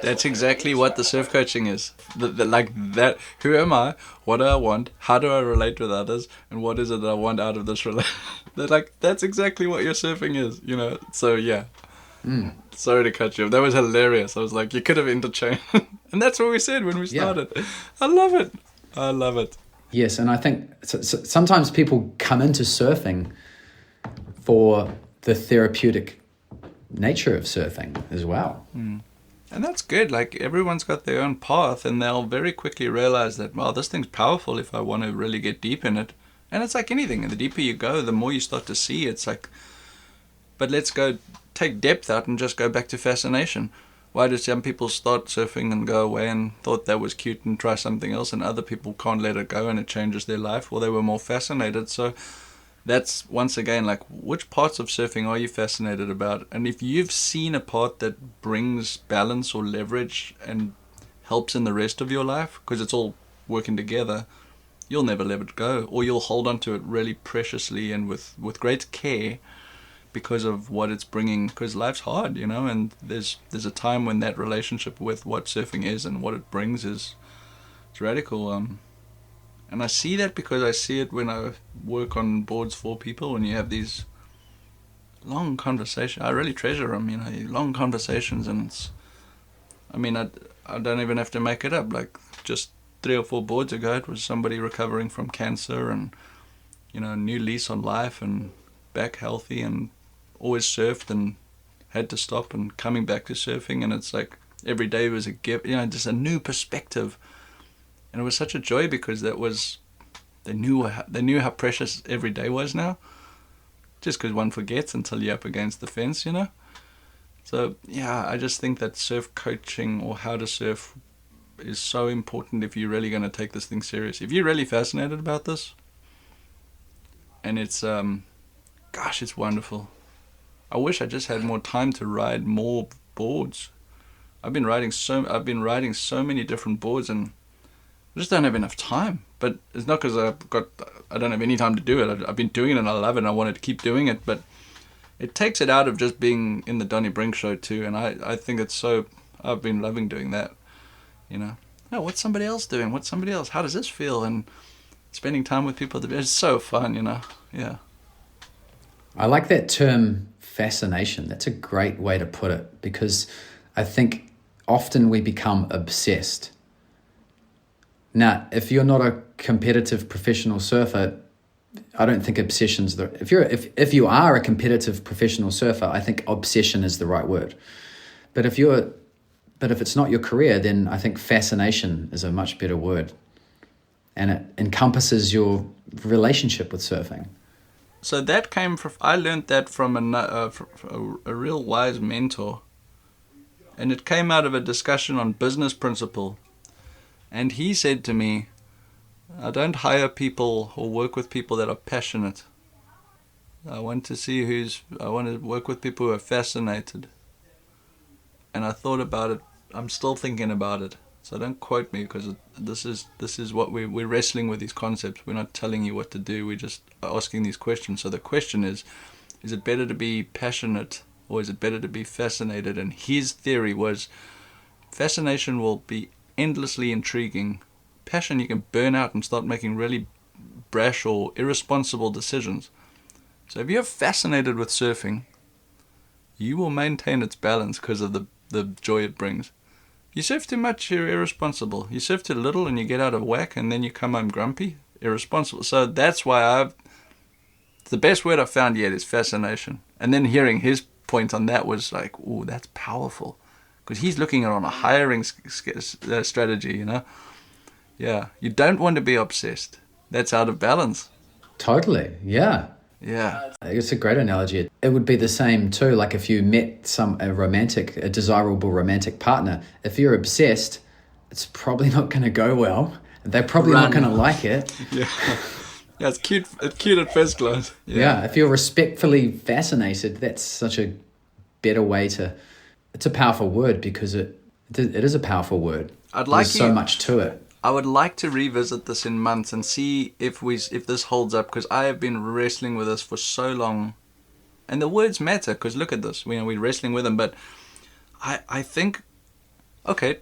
That's exactly what the surf coaching is. Like that. Who am I? What do I want? How do I relate with others? And what is it that I want out of this relationship? That's exactly what your surfing is. You know. So yeah. Sorry to cut you off. That was hilarious. I was like, you could have interchanged. And that's what we said when we started. Yeah. I love it. Yes, and I think sometimes people come into surfing for the therapeutic nature of surfing as well. And that's good. Like, everyone's got their own path, and they'll very quickly realize that, wow, this thing's powerful if I want to really get deep in it. And it's like anything. The deeper you go, the more you start to see. It's like, but let's go take depth out and just go back to fascination. Why do some people start surfing and go away and thought that was cute and try something else, and other people can't let it go and it changes their life? Well, they were more fascinated. So that's, once again, like, which parts of surfing are you fascinated about? And if you've seen a part that brings balance or leverage and helps in the rest of your life, because it's all working together, you'll never let it go, or you'll hold on to it really preciously and with great care, because of what it's bringing. Because life's hard, you know, and there's a time when that relationship with what surfing is and what it brings it's radical. And I see that because I see it when I work on boards for people, when you have these long conversations. I really treasure them, you know, long conversations. And it's, I mean, I don't even have to make it up. Like, just 3 or 4 boards ago, it was somebody recovering from cancer and, you know, new lease on life and back healthy, and always surfed and had to stop and coming back to surfing. And it's like every day was a gift, you know, just a new perspective. And it was such a joy because that was, they knew how precious every day was now, just because one forgets until you're up against the fence, you know. So yeah, I just think that surf coaching, or how to surf, is so important if you're really going to take this thing serious. If you're really fascinated about this, and it's gosh, it's wonderful. I wish I just had more time to ride more boards. I've been riding so many different boards, and I just don't have enough time. But it's not because I don't have any time to do it. I've been doing it and I love it and I wanted to keep doing it, but it takes it out of just being in the Donald Brink show too. And I think it's so, I've been loving doing that, you know. Oh, what's somebody else doing? What's somebody else? How does this feel? And spending time with people, it's so fun, you know. Yeah. I like that term, fascination. That's a great way to put it, because I think often we become obsessed. Now, if you're not a competitive professional surfer, I don't think obsession's if you are a competitive professional surfer, I think obsession is the right word. But if it's not your career, then I think fascination is a much better word, and it encompasses your relationship with surfing. So that came from, I learned that from a real wise mentor, and it came out of a discussion on business principle. And he said to me, I don't hire people or work with people that are passionate. I want to work with people who are fascinated. And I thought about it. I'm still thinking about it. So don't quote me, because this is what we're wrestling with, these concepts. We're not telling you what to do. We're just asking these questions. So the question is it better to be passionate, or is it better to be fascinated? And his theory was, fascination will be endlessly intriguing. Passion, you can burn out and start making really brash or irresponsible decisions. So if you're fascinated with surfing, you will maintain its balance because of the joy it brings. You surf too much, you're irresponsible. You surf too little and you get out of whack, and then you come home grumpy, irresponsible. So that's why the best word I've found yet is fascination. And then hearing his point on that was like, ooh, that's powerful. Because he's looking at it on a hiring strategy, you know. Yeah, you don't want to be obsessed. That's out of balance. Totally, yeah. Yeah. It's a great analogy. It would be the same too, like if you met a desirable romantic partner. If you're obsessed, it's probably not going to go well. They're probably not going to like it. Yeah. Yeah, it's cute. It's cute at first glance. Yeah, if you're respectfully fascinated, that's such a better way to... It's a powerful word because it is a powerful word. There's so much to it. I would like to revisit this in months and see if this holds up, because I have been wrestling with this for so long. And the words matter, because look at this. We're wrestling with them, but I think... Okay,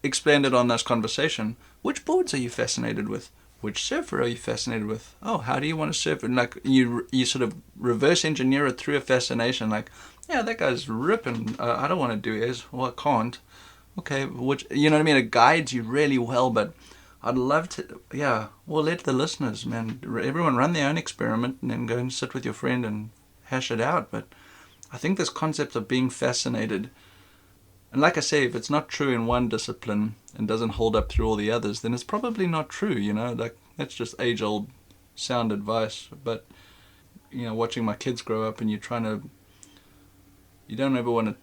expanded on this conversation. Which boards are you fascinated with? Which surfer are you fascinated with? Oh, how do you want to surf? And like you sort of reverse engineer it through a fascination. Like, yeah, that guy's ripping. I don't want to do his. Well, I can't. Okay, which, you know what I mean? It guides you really well, but I'd love to, yeah, well, let the listeners, man, everyone run their own experiment and then go and sit with your friend and hash it out. But I think this concept of being fascinated, and like I say, if it's not true in one discipline and doesn't hold up through all the others, then it's probably not true, like that's just age-old sound advice. But, watching my kids grow up and you don't ever want to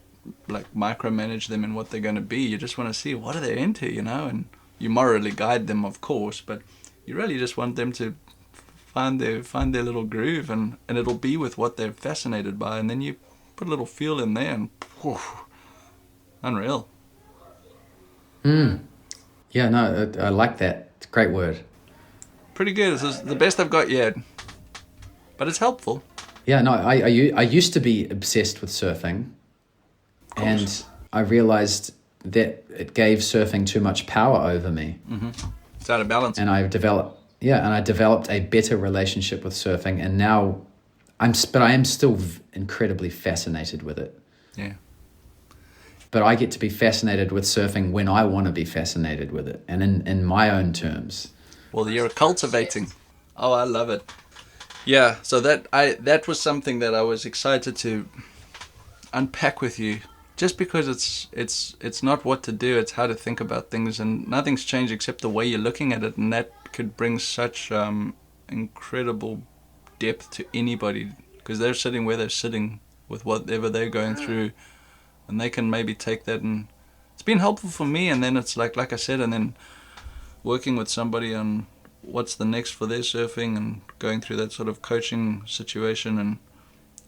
like micromanage them in what they're going to be. You just want to see what are they into, and you morally guide them, of course, but you really just want them to find their little groove, and it'll be with what they're fascinated by, and then you put a little feel in there, and whew, unreal. Yeah, no, I like that. It's a great word. Pretty good. This is the best I've got yet, but it's helpful. Yeah, no, I used to be obsessed with surfing, and I realized that it gave surfing too much power over me. Mm-hmm. It's out of balance. And I developed a better relationship with surfing, and now I am still incredibly fascinated with it. Yeah. But I get to be fascinated with surfing when I want to be fascinated with it, and in my own terms. Well, you're cultivating. Oh, I love it. Yeah, so that was something that I was excited to unpack with you, just because it's not what to do, it's how to think about things, and nothing's changed except the way you're looking at it, and that could bring such incredible depth to anybody, because they're sitting where they're sitting with whatever they're going through, and they can maybe take that, and it's been helpful for me. And then it's like I said, and then working with somebody on what's the next for their surfing, and going through that sort of coaching situation. And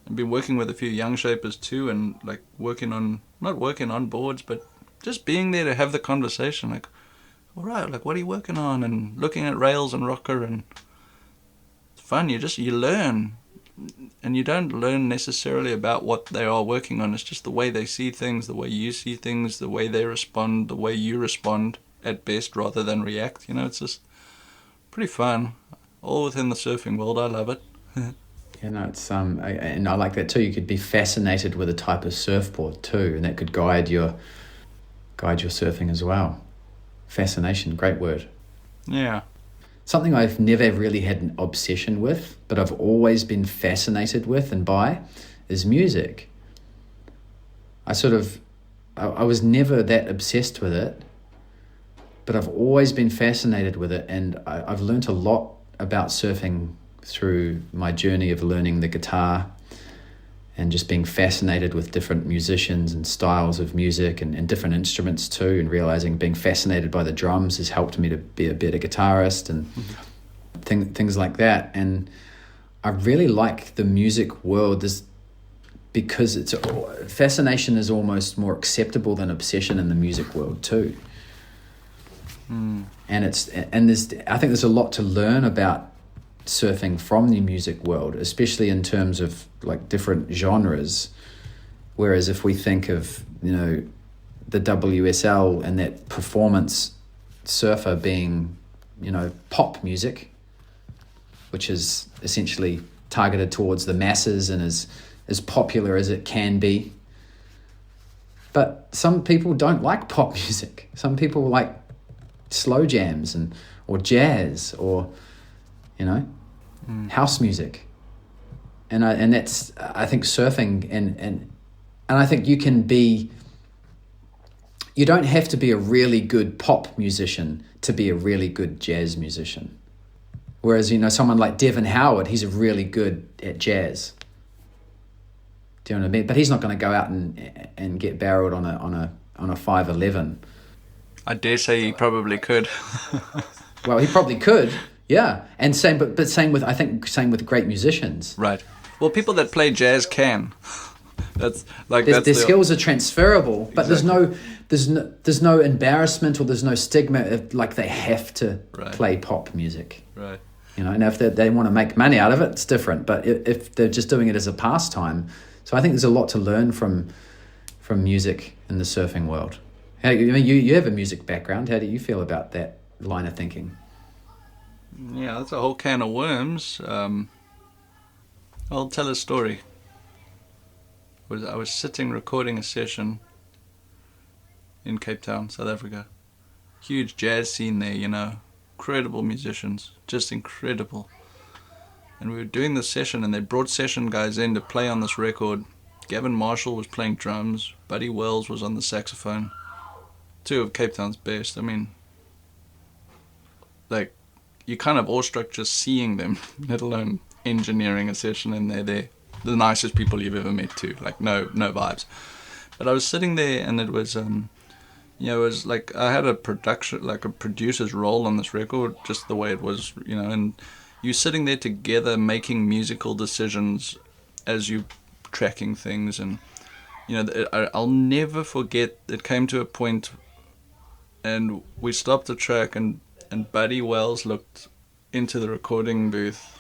I've been working with a few young shapers too, and like not working on boards, but just being there to have the conversation, like, all right, like, what are you working on? And looking at rails and rocker, and it's fun. You learn, and you don't learn necessarily about what they are working on. It's just the way they see things, the way you see things, the way they respond, the way you respond at best rather than react. It's just pretty fun. All within the surfing world. I love it. It's and I like that too. You could be fascinated with a type of surfboard too, and that could guide your surfing as well. Fascination, great word. Yeah. Something I've never really had an obsession with, but I've always been fascinated with and by, is music. I was never that obsessed with it, but I've always been fascinated with it, and I've learned a lot about surfing through my journey of learning the guitar and just being fascinated with different musicians and styles of music and different instruments too, and realizing being fascinated by the drums has helped me to be a better guitarist and things like that. And I really like the music world because fascination is almost more acceptable than obsession in the music world too. And I think there's a lot to learn about surfing from the music world, especially in terms of like different genres. Whereas if we think of the WSL and that performance surfer being pop music, which is essentially targeted towards the masses and is as popular as it can be, but some people don't like pop music. Some people like slow jams or jazz or house music, and that's, I think, surfing and I think you don't have to be a really good pop musician to be a really good jazz musician. Whereas, someone like Devin Howard, he's really good at jazz. Do you know what I mean? But he's not going to go out and get barreled on a 511. I dare say he probably could. Well, he probably could, yeah. And same with great musicians. Right. Well, people that play jazz can. Their skills are transferable, but Exactly. there's no embarrassment or there's no stigma of, like, they have to play pop music. Right. And if they want to make money out of it, it's different. But if they're just doing it as a pastime, so I think there's a lot to learn from music in the surfing world. You have a music background. How do you feel about that line of thinking? Yeah, that's a whole can of worms. I'll tell a story. I was sitting recording a session in Cape Town, South Africa. Huge jazz scene there, incredible musicians, just incredible. And we were doing this session, and they brought session guys in to play on this record. Gavin Marshall was playing drums, Buddy Wells was on the saxophone. Two of Cape Town's best. I mean, like, you're kind of awestruck just seeing them, let alone engineering a session, and they're the nicest people you've ever met too. Like, no vibes. But I was sitting there, and it was it was like I had a producer's role on this record, just the way it was, and you're sitting there together making musical decisions as you tracking things, and I'll never forget, it came to a point and we stopped the track, and Buddy Wells looked into the recording booth.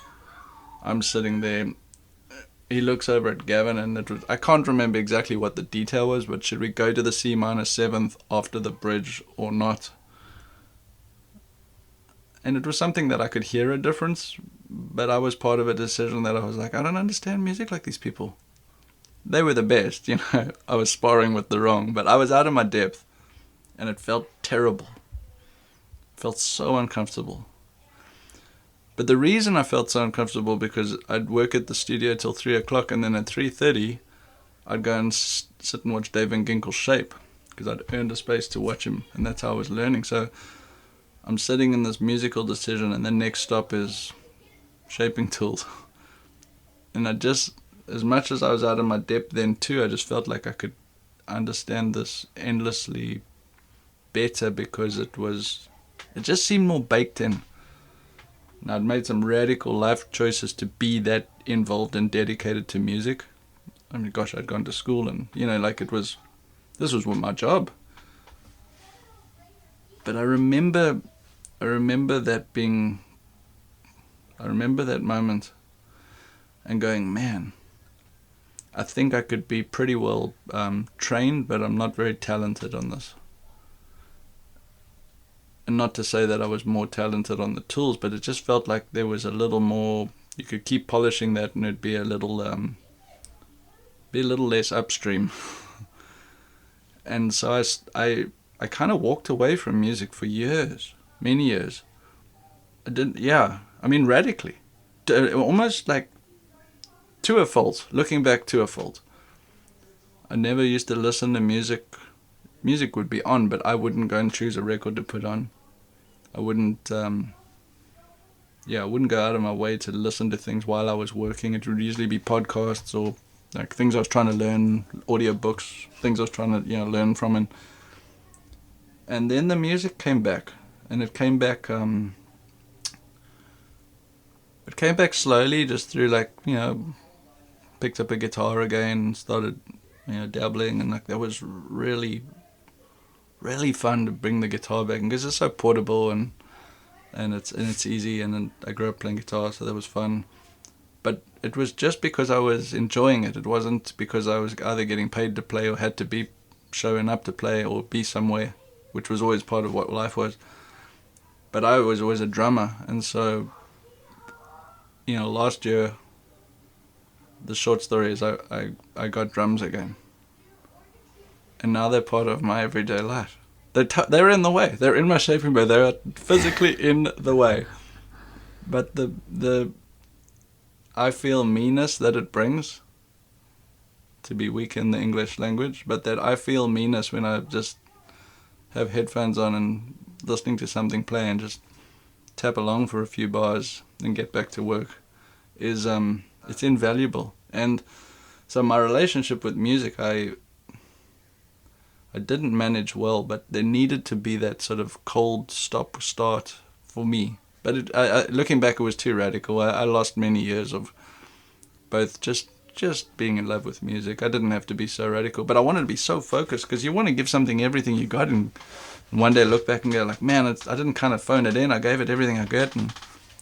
I'm sitting there. He looks over at Gavin, and I can't remember exactly what the detail was, but should we go to the C-7th after the bridge or not? And it was something that I could hear a difference, but I was part of a decision that I was like, I don't understand music like these people. They were the best, I was sparring with the wrong, but I was out of my depth, and it felt terrible. It felt so uncomfortable. But the reason I felt so uncomfortable, because I'd work at the studio till 3 o'clock, and then at 3:30, I'd go and sit and watch Dave Van Ginkel's Shape, because I'd earned a space to watch him, and that's how I was learning. So I'm sitting in this musical decision, and the next stop is shaping tools. And as much as I was out of my depth then too, I just felt like I could understand this endlessly better, because it just seemed more baked in. And I'd made some radical life choices to be that involved and dedicated to music. I mean, gosh, I'd gone to school, and this was my job. But I remember that moment and going, man, I think I could be pretty well trained, but I'm not very talented on this. And not to say that I was more talented on the tools, but it just felt like there was a little more, you could keep polishing that, and it'd be a little less upstream. And so I kind of walked away from music for years, many years. Radically. Almost like to a fault, looking back to a fault. I never used to listen to music. Music would be on, but I wouldn't go and choose a record to put on. I wouldn't go out of my way to listen to things while I was working. It would usually be podcasts or like things I was trying to learn, audiobooks, things I was trying to learn from, and then the music came back, and it came back slowly, just through picked up a guitar again, started dabbling, and that was really, really fun to bring the guitar back, because it's so portable and it's easy, and then I grew up playing guitar, so that was fun. But it was just because I was enjoying it. It wasn't because I was either getting paid to play or had to be showing up to play or be somewhere, which was always part of what life was. But I was always a drummer, and so last year, the short story is I got drums again. And now they're part of my everyday life. They're in the way. They're in my shaping board. They're physically in the way. But I feel meanness that it brings, to be weak in the English language, but that I feel meanness when I just have headphones on and listening to something play and just tap along for a few bars and get back to work is it's invaluable. And so my relationship with music, I didn't manage well, but there needed to be that sort of cold start for me. But looking back, it was too radical. I lost many years of both just being in love with music. I didn't have to be so radical, but I wanted to be so focused, because you want to give something everything you got, and one day look back and go like, man, I didn't kind of phone it in. I gave it everything I got, and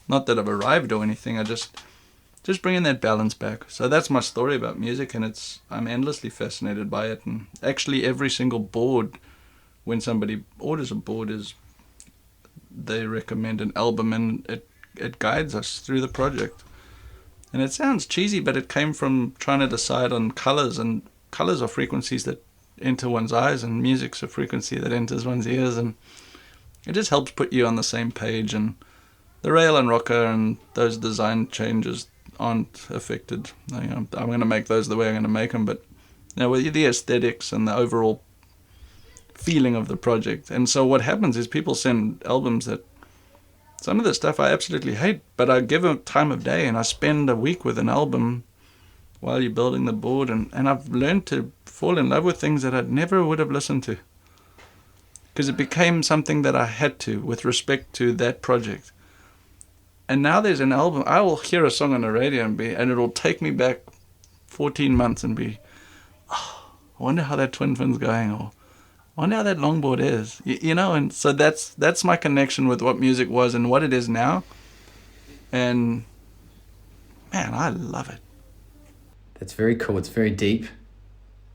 not that I've arrived or anything. I just bringing that balance back. So that's my story about music, and I'm endlessly fascinated by it. And actually every single board, when somebody orders a board, they recommend an album, and it guides us through the project. And it sounds cheesy, but it came from trying to decide on colors, and colors are frequencies that enter one's eyes, and music's a frequency that enters one's ears, and it just helps put you on the same page. And the rail and rocker and those design changes aren't affected. I'm going to make those the way I'm going to make them, but with the aesthetics and the overall feeling of the project. And so what happens is people send albums that some of the stuff I absolutely hate, but I give a time of day and I spend a week with an album while you're building the board, and I've learned to fall in love with things that I never would have listened to, because it became something that I had to, with respect to that project. And now there's an album, I will hear a song on the radio and it'll take me back 14 months and be, I wonder how that Twin Fin's going, or I wonder how that longboard is, and so that's my connection with what music was and what it is now. And man, I love it. That's very cool. It's very deep,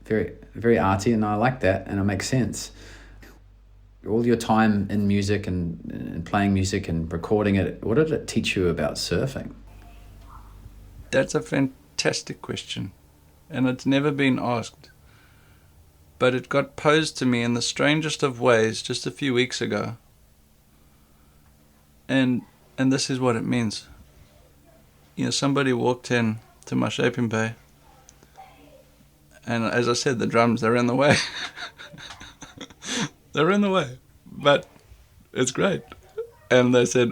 very, very arty, and I like that, and it makes sense. All your time in music and playing music and recording it, what did it teach you about surfing? That's a fantastic question, and it's never been asked. But it got posed to me in the strangest of ways just a few weeks ago. And this is what it means. Somebody walked in to my shaping bay, and as I said, the drums, they're in the way. They're in the way, but it's great. And they said,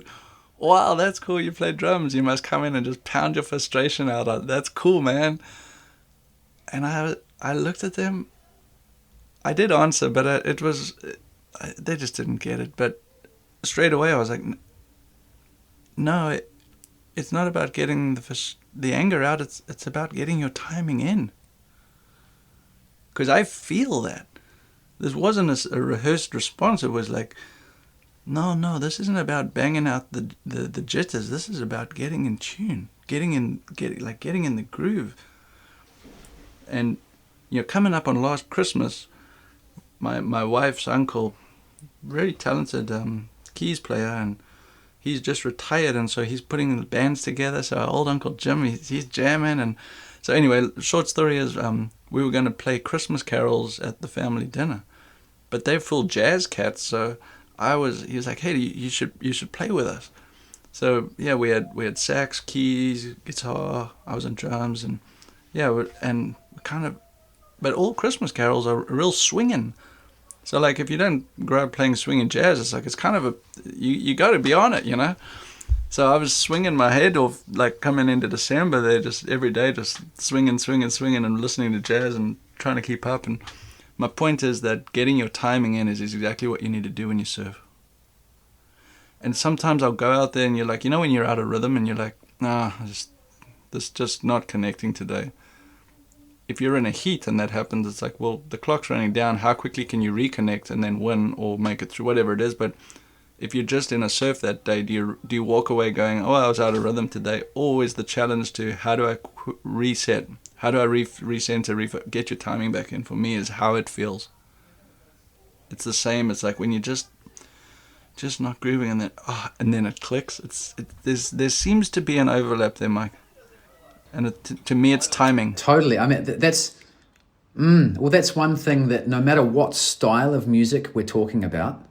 wow, that's cool, you play drums. You must come in and just pound your frustration out. That's cool, man. And I looked at them. I did answer, but they just didn't get it. But straight away I was like, no, it's not about getting the anger out. It's about getting your timing in. Because I feel that. This wasn't a rehearsed response. It was like, no, this isn't about banging out the jitters. This is about getting in tune, getting in the groove. And coming up on last Christmas, my wife's uncle, very talented keys player, and he's just retired, and so he's putting the bands together. So our old Uncle Jim, he's jamming, and so anyway, short story is we were going to play Christmas carols at the family dinner, but they're full jazz cats. So he was like, hey, you should play with us. So yeah, we had sax, keys, guitar. I was on drums, and but all Christmas carols are real swinging. So like if you don't grow up playing swinging jazz, it's kind of you got to be on it, So I was swinging my head off, like coming into December, they're just every day just swinging and listening to jazz and trying to keep up. And my point is that getting your timing in is exactly what you need to do when you surf. And sometimes I'll go out there and you're like, when you're out of rhythm and you're like, this just not connecting today. If you're in a heat and that happens, it's like, well, the clock's running down. How quickly can you reconnect and then win or make it through, whatever it is? But if you're just in a surf that day, do you walk away going, oh, I was out of rhythm today? Always the challenge to how do I reset? How do I recenter, get your timing back in? For me, is how it feels. It's the same. It's like when you're just not grooving and then it clicks. There seems to be an overlap there, Mike. And to me, it's timing. Totally. I mean, that's one thing that no matter what style of music we're talking about,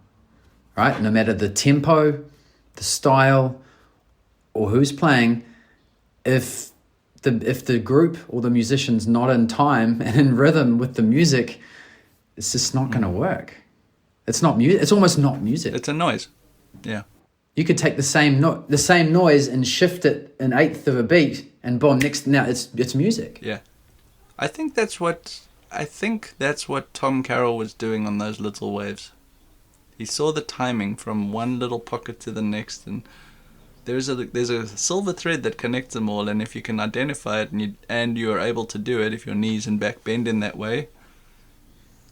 right? No matter the tempo, the style, or who's playing, if the group or the musician's not in time and in rhythm with the music, it's just not going to work. It's not music. It's almost not music. It's a noise. Yeah. You could take the same noise and shift it an eighth of a beat, and boom, now it's music. Yeah. I think that's what Tom Carroll was doing on those little waves. He saw the timing from one little pocket to the next, and there's a silver thread that connects them all. And if you can identify it and you are able to do it, if your knees and back bend in that way,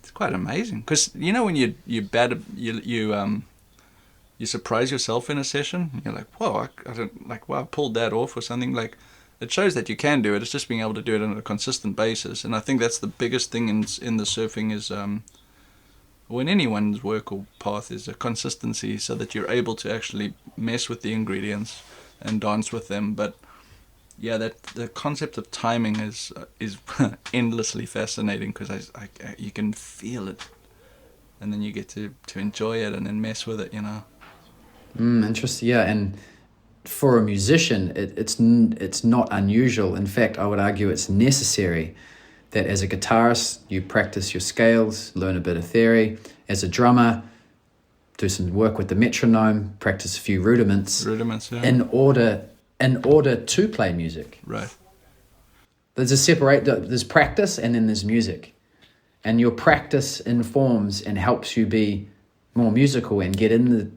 it's quite amazing. Because you know when you surprise yourself in a session, you're like, whoa, I pulled that off or something. Like, it shows that you can do it. It's just being able to do it on a consistent basis. And I think that's the biggest thing in the surfing is, or in anyone's work or path, is a consistency, so that you're able to actually mess with the ingredients and dance with them. But yeah, that the concept of timing is endlessly fascinating, because you can feel it, and then you get to enjoy it and then mess with it, you know. Interesting. Yeah, and for a musician, it's not unusual. In fact, I would argue it's necessary that as a guitarist, you practice your scales, learn a bit of theory. As a drummer, do some work with the metronome, practice a few rudiments. Yeah. In order to play music. Right. There's practice and then there's music. And your practice informs and helps you be more musical and get in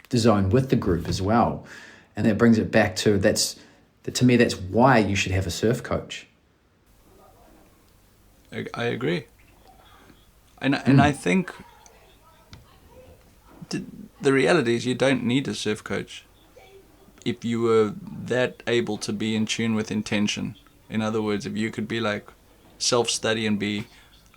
the zone with the group as well. And that brings it back to to me, that's why you should have a surf coach. I agree. And I think the reality is you don't need a surf coach if you were that able to be in tune with intention. In other words, if you could be like self-study and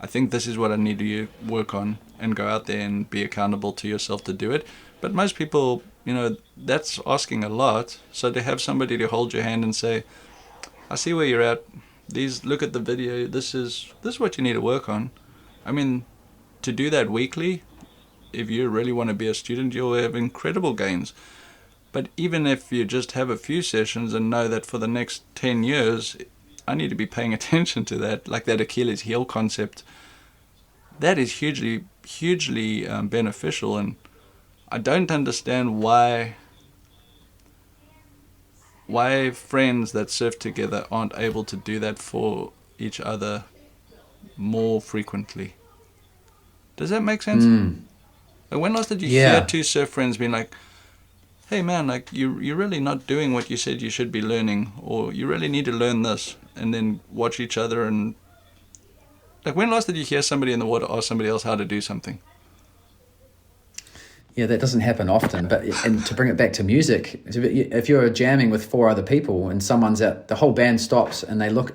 I think this is what I need to work on, and go out there and be accountable to yourself to do it. But most people, you know, that's asking a lot. So to have somebody to hold your hand and say, I see where you're at. Look at the video. This is what you need to work on. I mean, to do that weekly, if you really want to be a student, you'll have incredible gains. But even if you just have a few sessions and know that for the next 10 years, I need to be paying attention to that, like that Achilles heel concept, that is hugely, hugely beneficial. And I don't understand why friends that surf together aren't able to do that for each other more frequently. Does that make sense? Like, when last did you hear two surf friends being like, hey man, like you're really not doing what you said you should be learning, or you really need to learn this, and then watch each other? And like, when last did you hear somebody in the water ask somebody else how to do something? Yeah, that doesn't happen often. And to bring it back to music, if you're jamming with 4 other people and someone's out, the whole band stops and they look,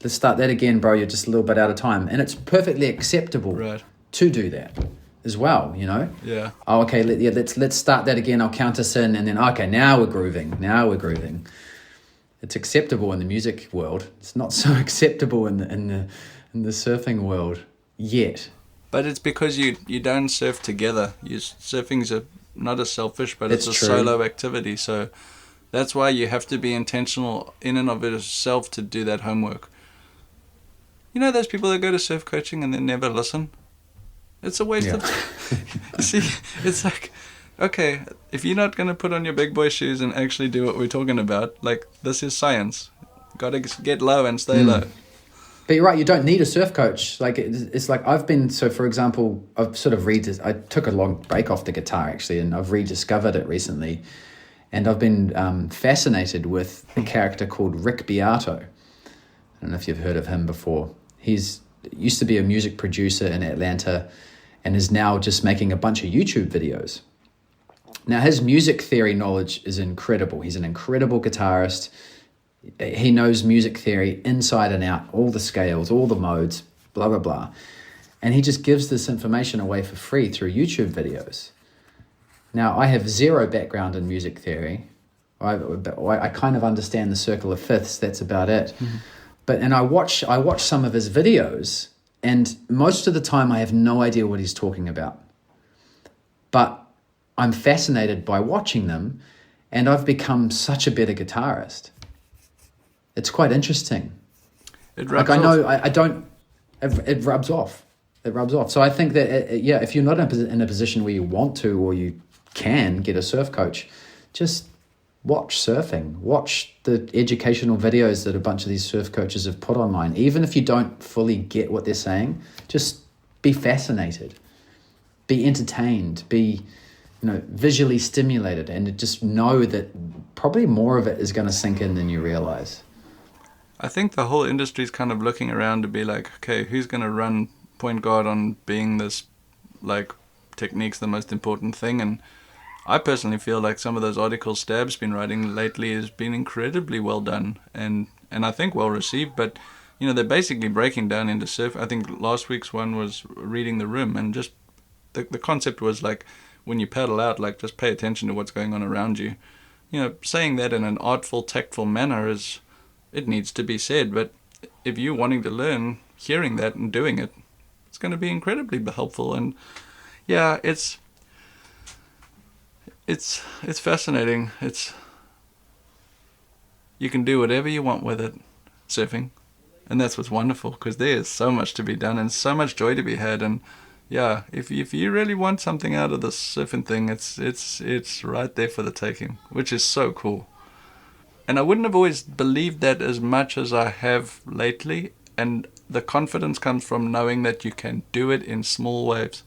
let's start that again, bro, you're just a little bit out of time. And it's perfectly acceptable to do that as well, you know? Yeah. Oh, okay, let's start that again, I'll count us in, and then, okay, now we're grooving. It's acceptable in the music world. It's not so acceptable in the surfing world yet. But it's because you don't surf together. Surfing's not a selfish, but it's a true. solo activity. So that's why you have to be intentional in and of itself to do that homework. You know those people that go to surf coaching and they never listen? It's a waste of time. See, it's like, okay, if you're not going to put on your big boy shoes and actually do what we're talking about, like, this is science. Got to get low and stay low. But you're right, you don't need a surf coach. Like, it's like for example, I've sort of I took a long break off the guitar actually, and I've rediscovered it recently. And I've been fascinated with a character called Rick Beato. I don't know if you've heard of him before. He's used to be a music producer in Atlanta and is now just making a bunch of YouTube videos. Now, his music theory knowledge is incredible. He's an incredible guitarist. He knows music theory inside and out, all the scales, all the modes, blah, blah, blah. And he just gives this information away for free through YouTube videos. Now, I have zero background in music theory. I kind of understand the circle of fifths. That's about it. Mm-hmm. I watch some of his videos, and most of the time I have no idea what he's talking about. But I'm fascinated by watching them, and I've become such a better guitarist. It's quite interesting. It rubs off. It rubs off. it rubs off. So I think that, yeah, if you're not in a position where you want to or you can get a surf coach, just watch surfing. Watch the educational videos that a bunch of these surf coaches have put online. Even if you don't fully get what they're saying, just be fascinated, be entertained, be visually stimulated, and just know that probably more of it is going to sink in than you realize. I think the whole industry is kind of looking around to be like, okay, who's going to run point guard on being this, like, technique's the most important thing. And I personally feel like some of those articles Stab's been writing lately has been incredibly well done and I think well received. But they're basically breaking down into surf. I think last week's one was reading the rim, and just the concept was like, when you paddle out, like, just pay attention to what's going on around you. Saying that in an artful, tactful manner it needs to be said, but if you're wanting to learn, hearing that and doing it, it's going to be incredibly helpful. And yeah, it's fascinating. You can do whatever you want with it, surfing, and that's what's wonderful, because there's so much to be done and so much joy to be had. And yeah, if you really want something out of the surfing thing, it's right there for the taking, which is so cool. And I wouldn't have always believed that as much as I have lately, and the confidence comes from knowing that you can do it in small waves.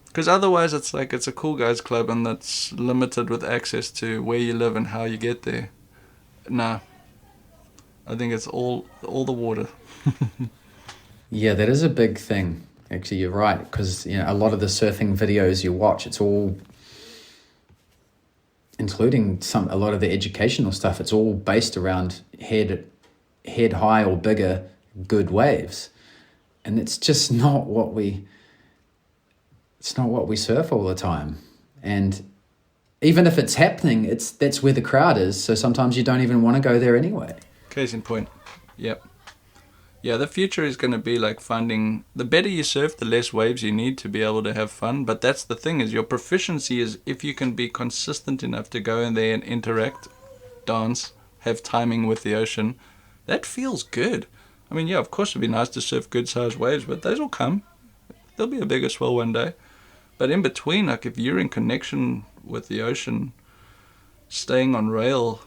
Because otherwise it's like it's a cool guys club and that's limited with access to where you live and how you get there. Nah, I think it's all the water. Yeah, that is a big thing. Actually, you're right, because a lot of the surfing videos you watch, it's all, including a lot of the educational stuff, it's all based around head high or bigger good waves, and it's just not what we surf all the time. And even if it's happening, that's where the crowd is, so sometimes you don't even want to go there anyway. Case in point. Yep. Yeah, the future is going to be like finding, the better you surf, the less waves you need to be able to have fun. But that's the thing, is your proficiency is if you can be consistent enough to go in there and interact, dance, have timing with the ocean. That feels good. I mean, yeah, of course it'd be nice to surf good sized waves, but those will come. There'll be a bigger swell one day. But in between, like, if you're in connection with the ocean, staying on rail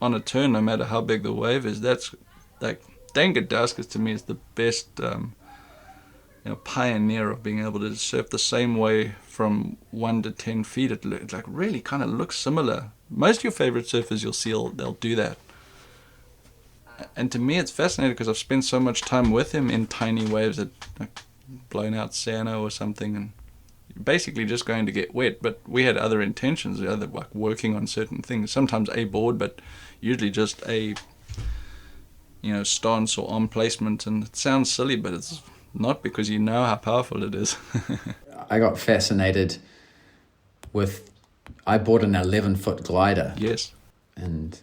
on a turn, no matter how big the wave is, that's like, Danga Daskus to me is the best pioneer of being able to surf the same way from 1 to 10 feet. It like really kind of looks similar. Most of your favorite surfers you'll see, they'll do that. And to me it's fascinating because I've spent so much time with him in tiny waves at like blown out Sano or something, and basically just going to get wet. But we had other intentions, like working on certain things, sometimes a board, but usually just a stance or arm placement. And it sounds silly, but it's not, because you know how powerful it is. I got fascinated with, I bought an 11-foot glider. Yes. And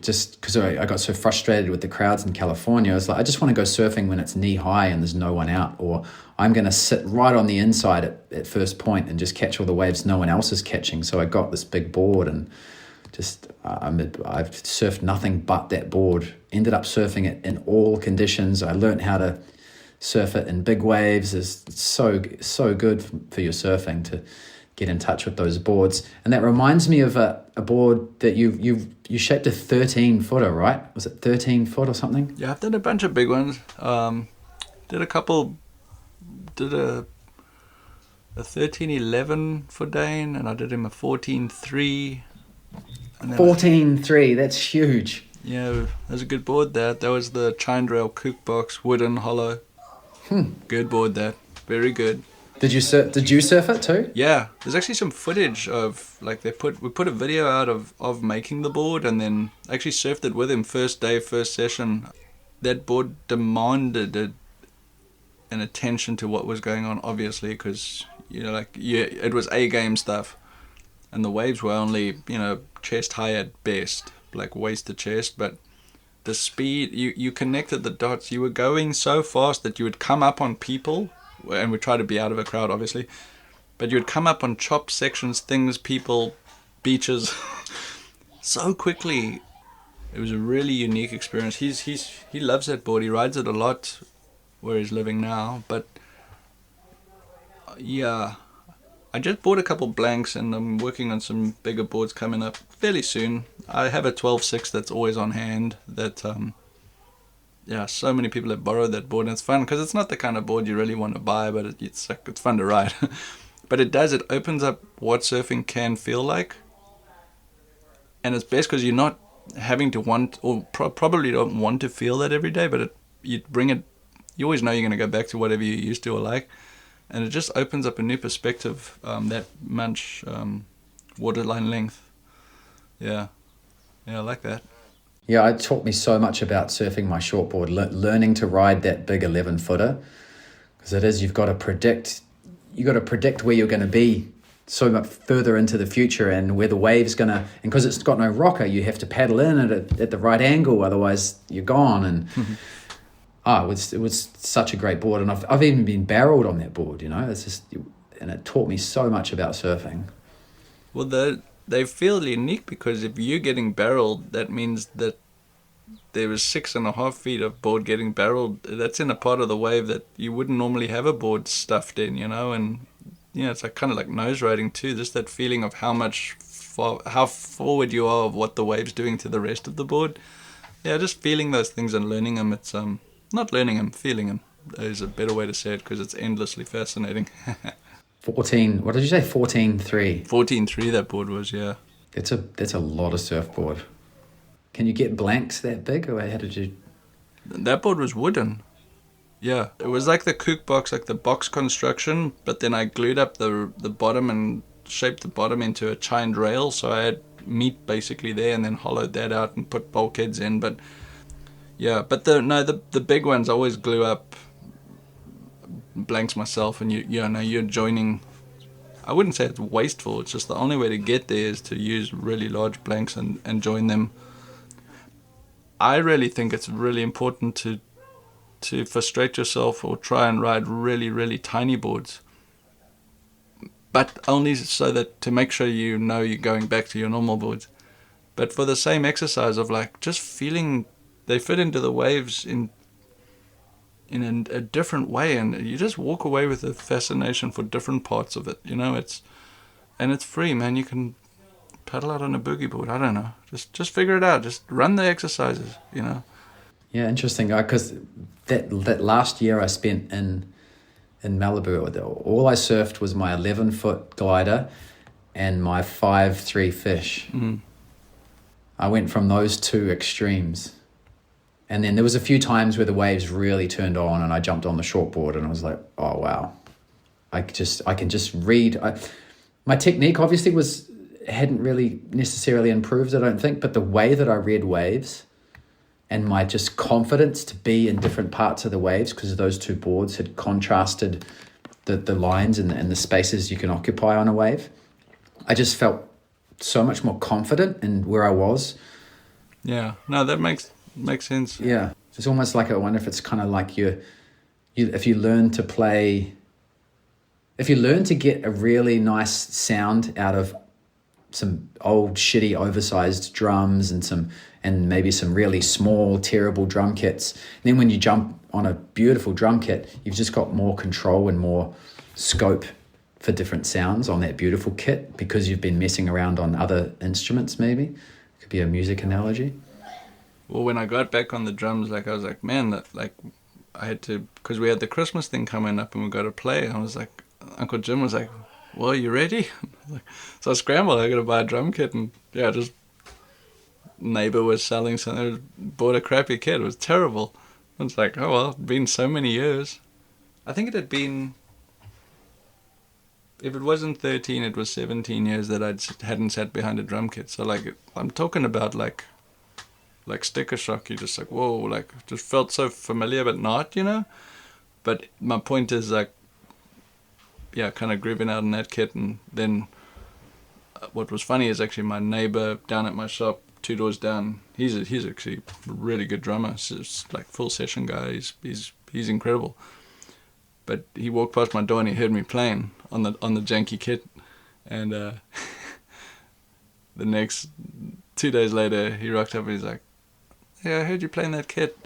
just because I got so frustrated with the crowds in California, I was like, I just want to go surfing when it's knee high and there's no one out, or I'm going to sit right on the inside at first point and just catch all the waves no one else is catching. So I got this big board and just I've surfed nothing but that board. Ended up surfing it in all conditions. I learned how to surf it in big waves. It's so good for your surfing to get in touch with those boards. And that reminds me of a board that you shaped a 13-footer, right? Was it 13 foot or something? Yeah, I've done a bunch of big ones. Did a 1311 for Dane, and I did him a 14.3. 14.3, that's huge. Yeah, it was a good board. That was the Chindrail Kook box, wooden, hollow. Good board, that. Very good. Did you surf it too? Yeah, there's actually some footage of, like, we put a video out of making the board, and then actually surfed it with him first day, first session. That board demanded an attention to what was going on, obviously, because it was A-game stuff, and the waves were only chest high at best, like waist to chest. But the speed, you connected the dots. You were going so fast that you would come up on people, and we try to be out of a crowd, obviously, but you would come up on chopped sections, things, people, beaches, so quickly. It was a really unique experience. He loves that board. He rides it a lot where he's living now. But yeah, I just bought a couple blanks, and I'm working on some bigger boards coming up fairly soon. I have a 12.6 that's always on hand. That yeah, so many people have borrowed that board, and it's fun because it's not the kind of board you really want to buy, but it's fun to ride. But it opens up what surfing can feel like, and it's best because you're not having to want, or probably don't want to feel that every day, but you bring it. You always know you're going to go back to whatever you used to or like. And it just opens up a new perspective, that much waterline length. Yeah, I like that. Yeah, it taught me so much about surfing my shortboard, learning to ride that big 11-footer. Because it is, you've got to predict where you're going to be so much further into the future, and where the wave's going to, and because it's got no rocker, you have to paddle in at the right angle, otherwise you're gone. And it was such a great board, and I've even been barreled on that board. It's just, and it taught me so much about surfing. Well, they feel unique because if you're getting barreled, that means that there was 6.5 feet of board getting barreled. That's in a part of the wave that you wouldn't normally have a board stuffed in, and it's like kind of like nose riding too. Just that feeling of how forward you are of what the wave's doing to the rest of the board. Yeah, just feeling those things and learning them. It's not learning them, feeling them is a better way to say it, because it's endlessly fascinating. 14, what did you say? 14.3. 14.3 that board was, yeah. That's a lot of surfboard. Can you get blanks that big, or how did you? That board was wooden. Yeah, it was like the kook box, like the box construction, but then I glued up the bottom and shaped the bottom into a chined rail, so I had meat basically there, and then hollowed that out and put bulkheads in. But yeah, but the big ones I always glue up blanks myself, and you're joining. I wouldn't say it's wasteful, it's just the only way to get there is to use really large blanks and join them. I really think it's really important to frustrate yourself or try and ride really, really tiny boards, but only so that to make sure you're going back to your normal boards. But for the same exercise of like just feeling they fit into the waves in a different way, and you just walk away with a fascination for different parts of it. It's free, man. You can paddle out on a boogie board. I don't know. Just figure it out. Just run the exercises. Yeah, interesting. Because that last year I spent in Malibu, all I surfed was my 11-foot glider and my 5.3 fish. Mm-hmm. I went from those two extremes. And then there was a few times where the waves really turned on, and I jumped on the shortboard, and I was like, oh, wow. I can just read. My technique obviously hadn't really necessarily improved, I don't think, but the way that I read waves and my just confidence to be in different parts of the waves, because those two boards had contrasted the lines and the spaces you can occupy on a wave. I just felt so much more confident in where I was. Yeah, no, that makes sense. Yeah, it's almost like I wonder if it's kind of like if you learn to get a really nice sound out of some old shitty oversized drums and maybe some really small terrible drum kits, and then when you jump on a beautiful drum kit, you've just got more control and more scope for different sounds on that beautiful kit because you've been messing around on other instruments. Maybe it could be a music analogy. Well, when I got back on the drums, I was like, man, I had to, because we had the Christmas thing coming up and we got to play. I was like, Uncle Jim was like, well, you ready? So I scrambled. I got to buy a drum kit, and yeah, just neighbor was selling something. Bought a crappy kit. It was terrible. It's like, oh well, it'd been so many years. I think it had been, if it wasn't 13, it was 17 years that I hadn't sat behind a drum kit. So I'm talking about like sticker shock. You just like, whoa, just felt so familiar but not, But my point is kind of grooving out in that kit. And then what was funny is actually my neighbor down at my shop 2 doors down, he's actually a really good drummer. He's like full session guy. He's incredible. But he walked past my door and he heard me playing on the janky kit, and the next 2 days later he rocked up and he's like, "Yeah, I heard you playing that kit.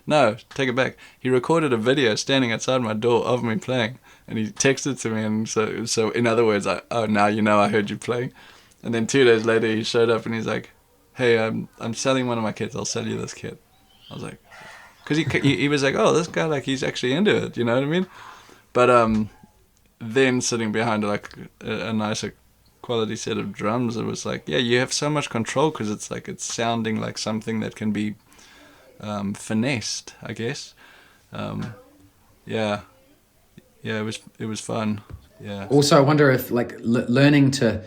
No, take it back. He recorded a video standing outside my door of me playing, and he texted to me, and so in other words, now you know I heard you playing. And then 2 days later, he showed up and he's like, "Hey, I'm selling one of my kits. I'll sell you this kit." I was like, because he was like, "Oh, this guy, like, he's actually into it." You know what I mean? But then sitting behind like a nicer quality set of drums, it was like, yeah, you have so much control because it's like it's sounding like something that can be finessed, I guess. Yeah, it was fun. Yeah. Also, I wonder if like learning to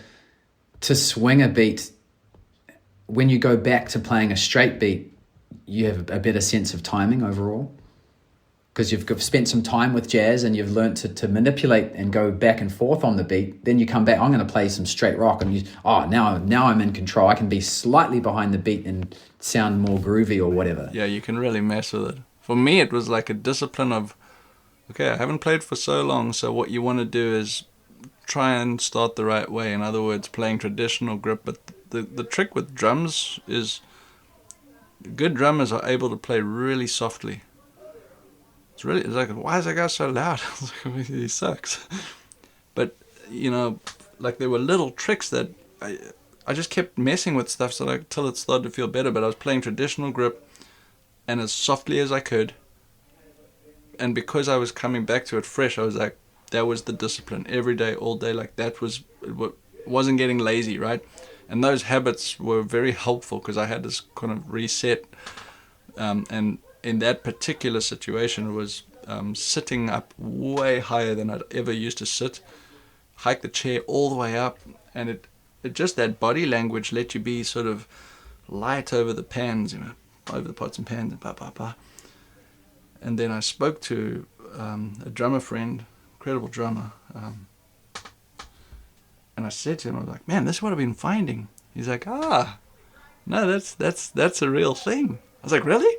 swing a beat, when you go back to playing a straight beat, you have a better sense of timing overall, because you've spent some time with jazz and you've learned to manipulate and go back and forth on the beat. Then you come back, I'm going to play some straight rock, and now I'm in control. I can be slightly behind the beat and sound more groovy or whatever. Yeah, you can really mess with it. For me, it was like a discipline of, okay, I haven't played for so long, so what you want to do is try and start the right way. In other words, playing traditional grip. But the trick with drums is good drummers are able to play really softly. It's like, why is that guy so loud? He sucks. But, like there were little tricks that I just kept messing with stuff till it started to feel better. But I was playing traditional grip and as softly as I could. And because I was coming back to it fresh, I was like, that was the discipline. Every day, all day, like that wasn't getting lazy, right? And those habits were very helpful because I had this kind of reset. And in that particular situation, it was sitting up way higher than I'd ever used to sit. Hike the chair all the way up, and it just that body language let you be sort of light over the pans, over the pots and pans, and blah blah blah. And then I spoke to a drummer friend, incredible drummer, and I said to him, I was like, "Man, this is what I've been finding." He's like, no, that's a real thing. I was like, "Really?"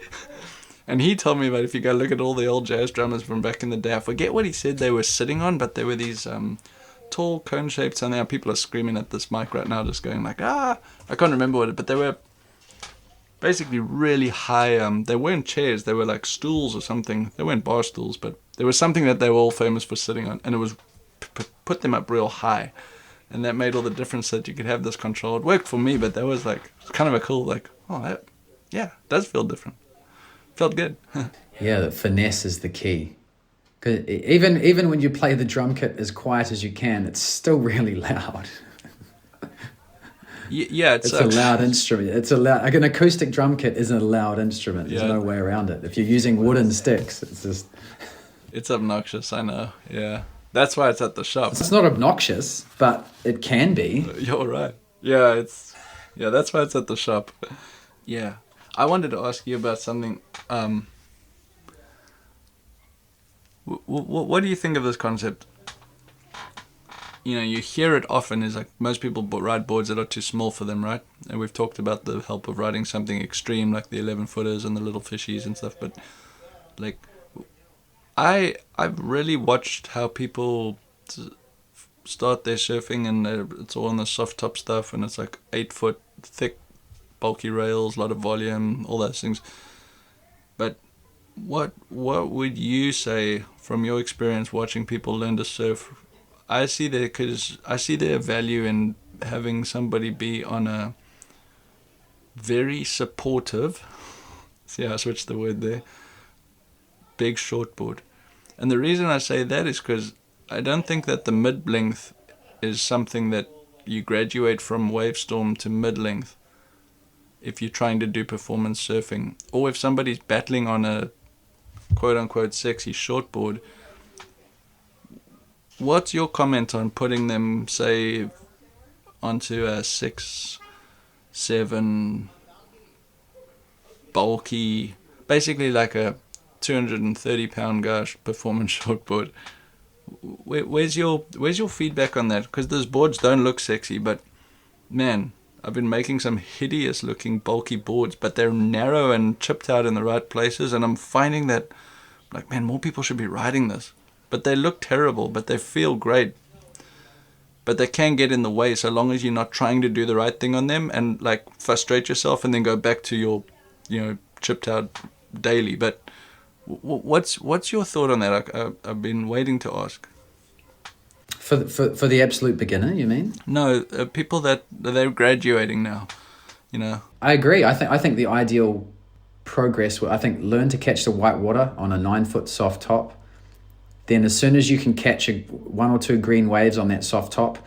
And he told me about, if you go look at all the old jazz drummers from back in the day, I forget what he said they were sitting on, but there were these tall cone-shaped, and now people are screaming at this mic right now, just going like, I can't remember what it, but they were basically really high. They weren't chairs, they were like stools or something. They weren't bar stools, but there was something that they were all famous for sitting on, and it was put them up real high, and that made all the difference that you could have this control. It worked for me, but that was like kind of a cool, like, it does feel different. Felt good. Yeah, the finesse is the key. 'Cause even when you play the drum kit as quiet as you can, it's still really loud. Yeah, it's a loud instrument. Like an acoustic drum kit is a loud instrument. There's no way around it. If you're using wooden sticks, it's obnoxious. I know. Yeah, that's why it's at the shop. It's not obnoxious, but it can be. You're right. Yeah, that's why it's at the shop. Yeah. I wanted to ask you about something. What do you think of this concept? You hear it often, is like most people ride boards that are too small for them, right? And we've talked about the help of riding something extreme like the 11-footers and the little fishies and stuff. But like, I've really watched how people start their surfing, and it's all on the soft top stuff, and it's like 8-foot thick, bulky rails, a lot of volume, all those things. But what would you say from your experience watching people learn to surf? I see their value in having somebody be on a very supportive, see how I switched the word there, big shortboard. And the reason I say that is because I don't think that the mid-length is something that you graduate from wavestorm to mid-length if you're trying to do performance surfing, or if somebody's battling on a quote-unquote sexy shortboard. What's your comment on putting them, say, onto a 6'7", bulky, basically like a 230-pound gosh performance shortboard? Where's your feedback on that? Because those boards don't look sexy, but man, I've been making some hideous looking bulky boards, but they're narrow and chipped out in the right places, and I'm finding that, like, man, more people should be riding this. But they look terrible, but they feel great. But they can get in the way so long as you're not trying to do the right thing on them and like frustrate yourself and then go back to your, chipped out daily. But What's your thought on that? I've been waiting to ask. For the absolute beginner, you mean? No, people that they're graduating now, you know. I agree. I think the ideal progress, I think, learn to catch the white water on a 9-foot soft top. Then as soon as you can catch 1 or 2 green waves on that soft top,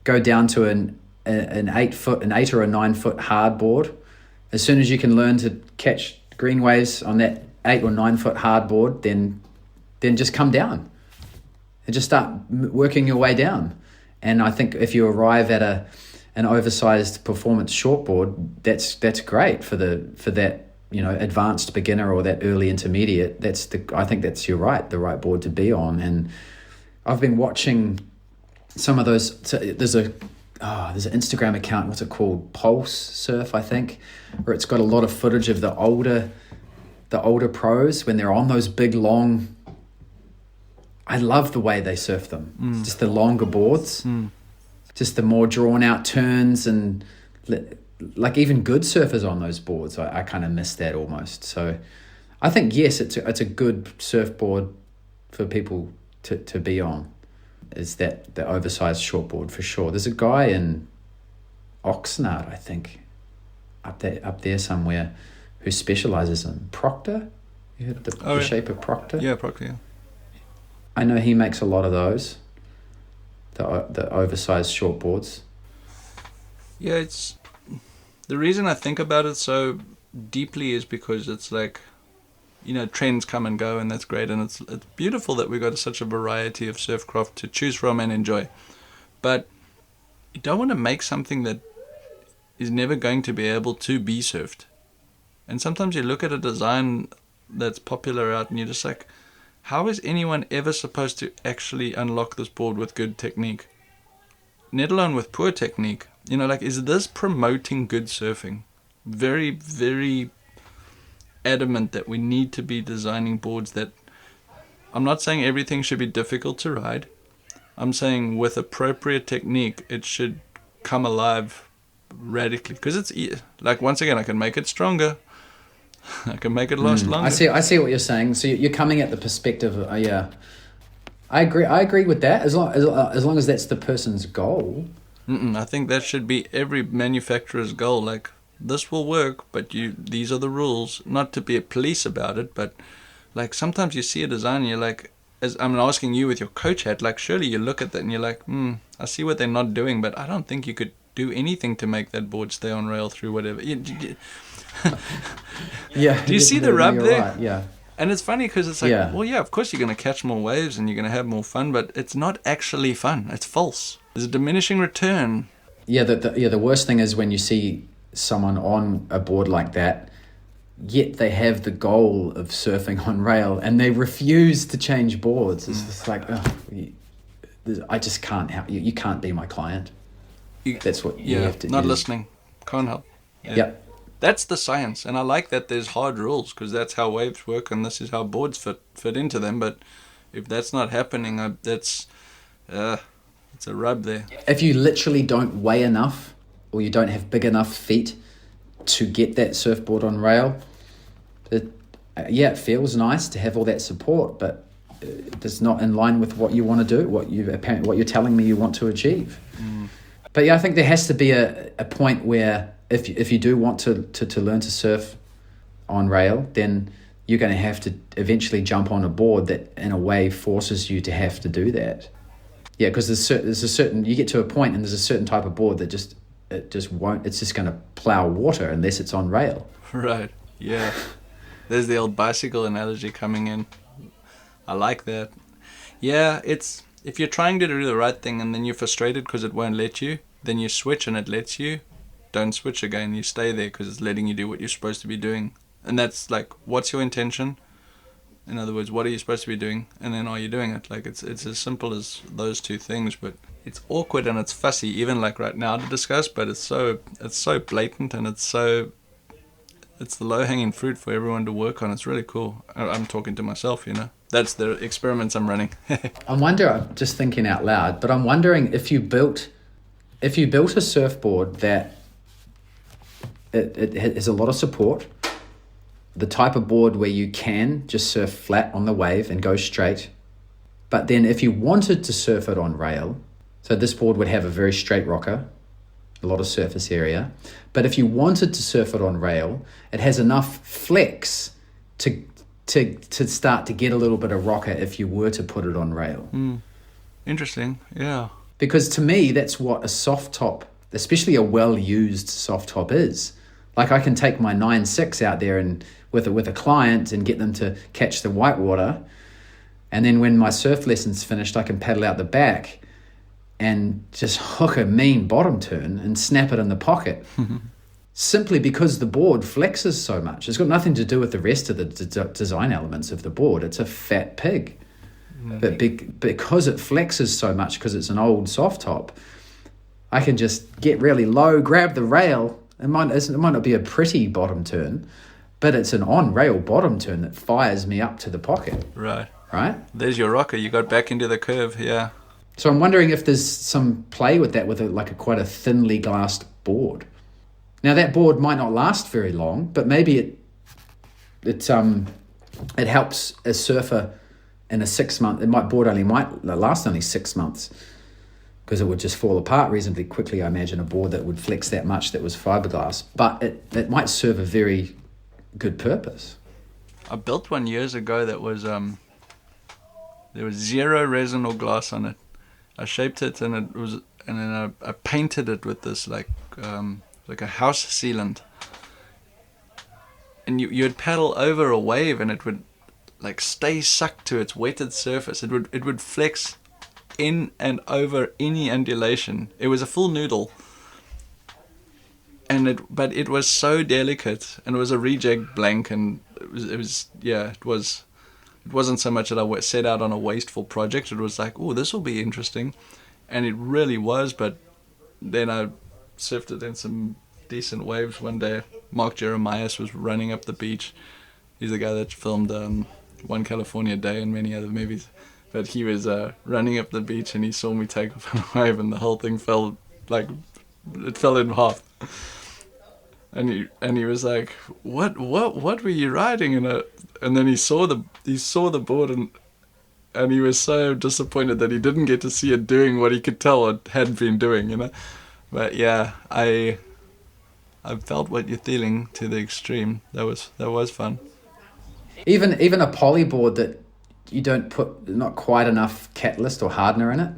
go down to an 8 or a 9-foot hard board. As soon as you can learn to catch green waves on that 8 or 9-foot hard board, then just come down and just start working your way down. And I think if you arrive at an oversized performance shortboard, that's great for that, you know, advanced beginner or that early intermediate. I think that's the right board to be on. And I've been watching some of those. So there's an Instagram account. What's it called? Pulse Surf, I think, where it's got a lot of footage of the older pros when they're on those big long. I love the way they surf them. Just the longer boards, just the more drawn out turns, and like even good surfers on those boards, I kind of miss that almost. So I think, yes, it's a good surfboard for people to be on, is the oversized shortboard for sure. There's a guy in Oxnard, I think, up there somewhere, who specializes in Proctor. You heard the shape of Proctor? Yeah, Proctor, yeah. I know he makes a lot of those, the oversized shortboards. Yeah, it's the reason I think about it so deeply is because it's like, you know, trends come and go, and that's great, and it's beautiful that we've got such a variety of surfcraft to choose from and enjoy. But you don't want to make something that is never going to be able to be surfed. And sometimes you look at a design that's popular out and you're just like, how is anyone ever supposed to actually unlock this board with good technique? Let alone with poor technique. You know, like, is this promoting good surfing? Very, very adamant that we need to be designing boards that... I'm not saying everything should be difficult to ride. I'm saying with appropriate technique, it should come alive radically. Because it's... like, once again, I can make it stronger. I can make it last longer. I see what you're saying. So you're coming at the perspective of, yeah. I agree with that, as long as that's the person's goal. I think that should be every manufacturer's goal. Like, this will work, but these are the rules. Not to be a police about it, but like sometimes you see a design and you're like, as I'm asking you with your coach hat, like surely you look at that and you're like, I see what they're not doing, but I don't think you could do anything to make that board stay on rail through whatever. Yeah. Do you see the rub there? Right, yeah. And it's funny because it's like, well, yeah, of course you're going to catch more waves and you're going to have more fun, but it's not actually fun. It's false. There's a diminishing return. Yeah, the worst thing is when you see someone on a board like that, yet they have the goal of surfing on rail and they refuse to change boards. It's just like, I just can't help you. You can't be my client. That's what you have to do. Not listening. Can't help. Yeah. Yep. That's the science, and I like that there's hard rules because that's how waves work and this is how boards fit into them. But if that's not happening, it's a rub there. If you literally don't weigh enough or you don't have big enough feet to get that surfboard on rail, it feels nice to have all that support, but it's not in line with what you want to do, what you're telling me you want to achieve. But yeah, I think there has to be a point where if you do want to learn to surf on rail, then you're going to have to eventually jump on a board that in a way forces you to have to do that. Yeah, because there's a certain, you get to a point and there's a certain type of board that just won't, it's just going to plow water unless it's on rail. Right, yeah. There's the old bicycle analogy coming in. I like that. Yeah, it's, if you're trying to do the right thing and then you're frustrated because it won't let you, then you switch and it lets you. Don't switch again. You stay there because it's letting you do what you're supposed to be doing. And that's like, what's your intention? In other words, what are you supposed to be doing? And then are you doing it? Like, it's as simple as those two things, but it's awkward and it's fussy, even like right now to discuss, but it's so blatant and it's the low-hanging fruit for everyone to work on. It's really cool. I'm talking to myself, you know. That's the experiments I'm running. I'm just thinking out loud, but I'm wondering if you built a surfboard that it has a lot of support, the type of board where you can just surf flat on the wave and go straight. But then if you wanted to surf it on rail, so this board would have a very straight rocker, a lot of surface area. But if you wanted to surf it on rail, it has enough flex to start to get a little bit of rocker if you were to put it on rail. Interesting, yeah. Because to me, that's what a soft top, especially a well-used soft top, is. Like I can take my 9.6 out there and with a client and get them to catch the whitewater, and then when my surf lesson's finished, I can paddle out the back and just hook a mean bottom turn and snap it in the pocket. Simply because the board flexes so much. It's got nothing to do with the rest of the design elements of the board. It's a fat pig. But because it flexes so much, because it's an old soft top, I can just get really low, grab the rail. It might not be a pretty bottom turn, but it's an on-rail bottom turn that fires me up to the pocket. Right. There's your rocker. You got back into the curve, yeah. So I'm wondering if there's some play with that, with quite a thinly glassed board. Now that board might not last very long, but maybe it helps a surfer in a 6 month. Board might last only 6 months, because it would just fall apart reasonably quickly. I imagine a board that would flex that much that was fiberglass, but it might serve a very good purpose. I built one years ago that was there was zero resin or glass on it. I shaped it and then I painted it with this like a house sealant. And you'd paddle over a wave and it would like stay sucked to its wetted surface. It would flex in and over any undulation. It was a full noodle. But it was so delicate, and it was a reject blank, and it wasn't so much that I set out on a wasteful project. It was like, oh, this will be interesting, and it really was. But then I surfed it in some decent waves one day. Mark Jeremias was running up the beach. He's the guy that filmed One California Day and many other movies. But he was running up the beach, and he saw me take off on a wave, and the whole thing fell in half. And he was like, what were you riding? And then he saw the board, and he was so disappointed that he didn't get to see it doing what he could tell it had been doing, you know. But yeah, I felt what you're feeling to the extreme. That was fun. Even a poly board that you don't put not quite enough catalyst or hardener in it,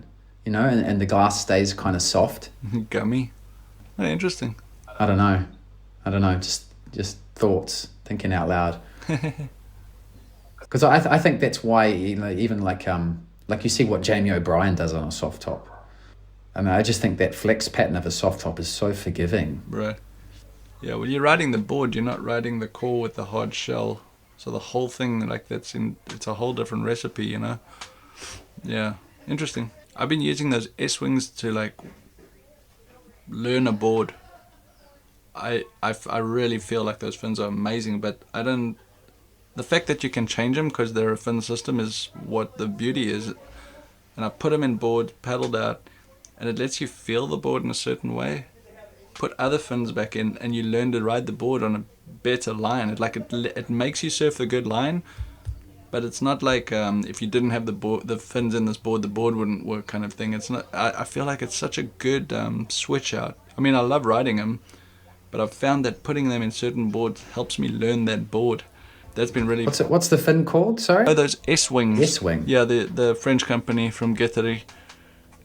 you know, and the glass stays kind of soft. Gummy. Oh, interesting. I don't know. Just thoughts, thinking out loud. Because I think that's why, you know, even like you see what Jamie O'Brien does on a soft top. I mean, I just think that flex pattern of a soft top is so forgiving. Right. Yeah, well, you're riding the board. You're not riding the core with the hard shell. So the whole thing, it's a whole different recipe, you know. Yeah, interesting. I've been using those S-wings to like learn a board. I really feel like those fins are amazing, but the fact that you can change them because they're a fin system is what the beauty is. And I put them in board, paddled out, and it lets you feel the board in a certain way. Put other fins back in, and you learn to ride the board on a better line. It makes you surf a good line, but it's not like if you didn't have the fins in this board, the board wouldn't work kind of thing. It's not. I feel like it's such a good switch out. I mean, I love riding them, but I've found that putting them in certain boards helps me learn that board. That's been really... What's the fin called, sorry? Oh, those S-wings. S-wing. Yeah, the French company from Guétari.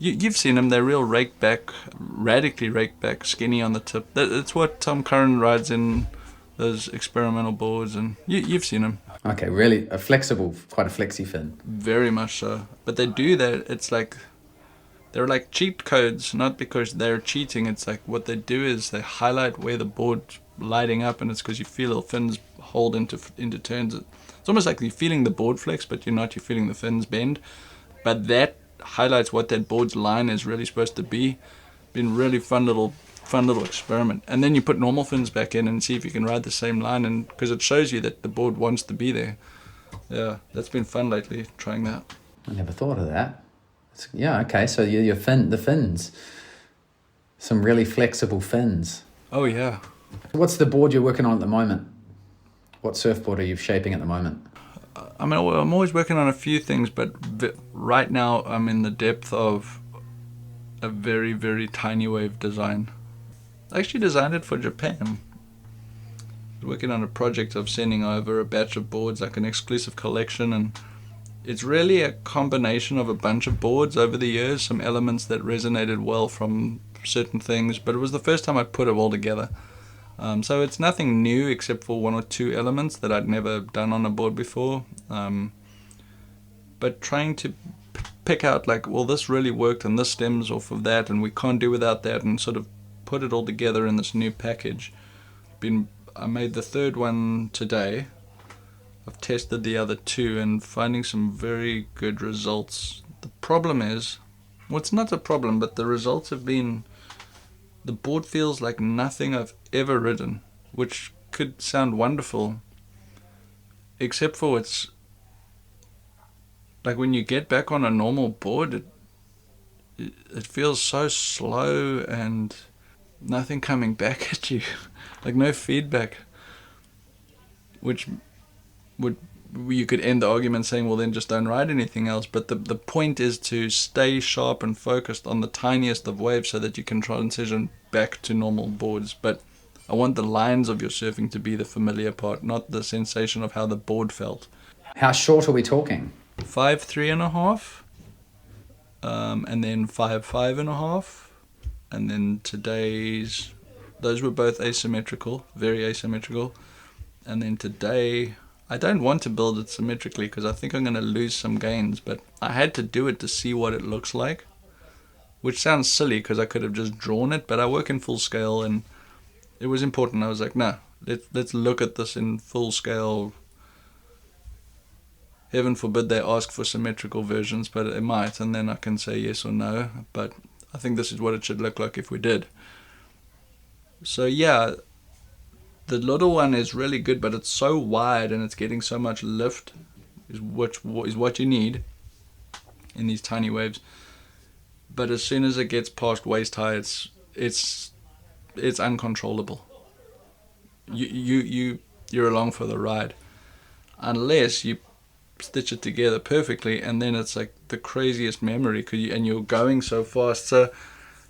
You've seen them. They're real raked back, radically raked back, skinny on the tip. That's what Tom Curran rides in those experimental boards, and you've seen them. Okay, really a flexible, quite a flexy fin. Very much so. But they do that. It's like... They're like cheat codes, not because they're cheating. It's like what they do is they highlight where the board's lighting up, and it's because you feel the fins hold into turns. It's almost like you're feeling the board flex, but you're not. You're feeling the fins bend. But that highlights what that board's line is really supposed to be. Been really fun little experiment. And then you put normal fins back in and see if you can ride the same line, and because it shows you that the board wants to be there. Yeah, that's been fun lately, trying that. I never thought of that. Yeah, okay, so the fins. Some really flexible fins. Oh, yeah. What's the board you're working on at the moment? What surfboard are you shaping at the moment? I mean, I'm always working on a few things, but right now I'm in the depth of a very, very tiny wave design. I actually designed it for Japan. Working on a project of sending over a batch of boards, like an exclusive collection, and it's really a combination of a bunch of boards over the years, some elements that resonated well from certain things, but it was the first time I put it all together. So it's nothing new except for one or two elements that I'd never done on a board before. But trying to pick out, like, well, this really worked and this stems off of that and we can't do without that, and sort of put it all together in this new package. I made the third one today. I've tested the other two and finding some very good results. The problem is, well, it's not a problem, but the results have been, the board feels like nothing I've ever ridden, which could sound wonderful, except for it's like when you get back on a normal board, it feels so slow and nothing coming back at you, like no feedback, which you could end the argument saying, well, then just don't ride anything else. But the point is to stay sharp and focused on the tiniest of waves so that you can transition back to normal boards. But I want the lines of your surfing to be the familiar part, not the sensation of how the board felt. How short are we talking? 5 3.5, and then 5 5.5, and then today's, those were both asymmetrical, very asymmetrical. And then today, I don't want to build it symmetrically because I think I'm going to lose some gains, but I had to do it to see what it looks like, which sounds silly because I could have just drawn it, but I work in full scale and it was important. I was like, no, let's look at this in full scale. Heaven forbid they ask for symmetrical versions, but it might, and then I can say yes or no. But I think this is what it should look like if we did. So yeah, the little one is really good, but it's so wide and it's getting so much lift is what you need in these tiny waves. But as soon as it gets past waist high, it's uncontrollable. You're along for the ride, unless you stitch it together perfectly, and then it's like the craziest memory and you're going so fast. So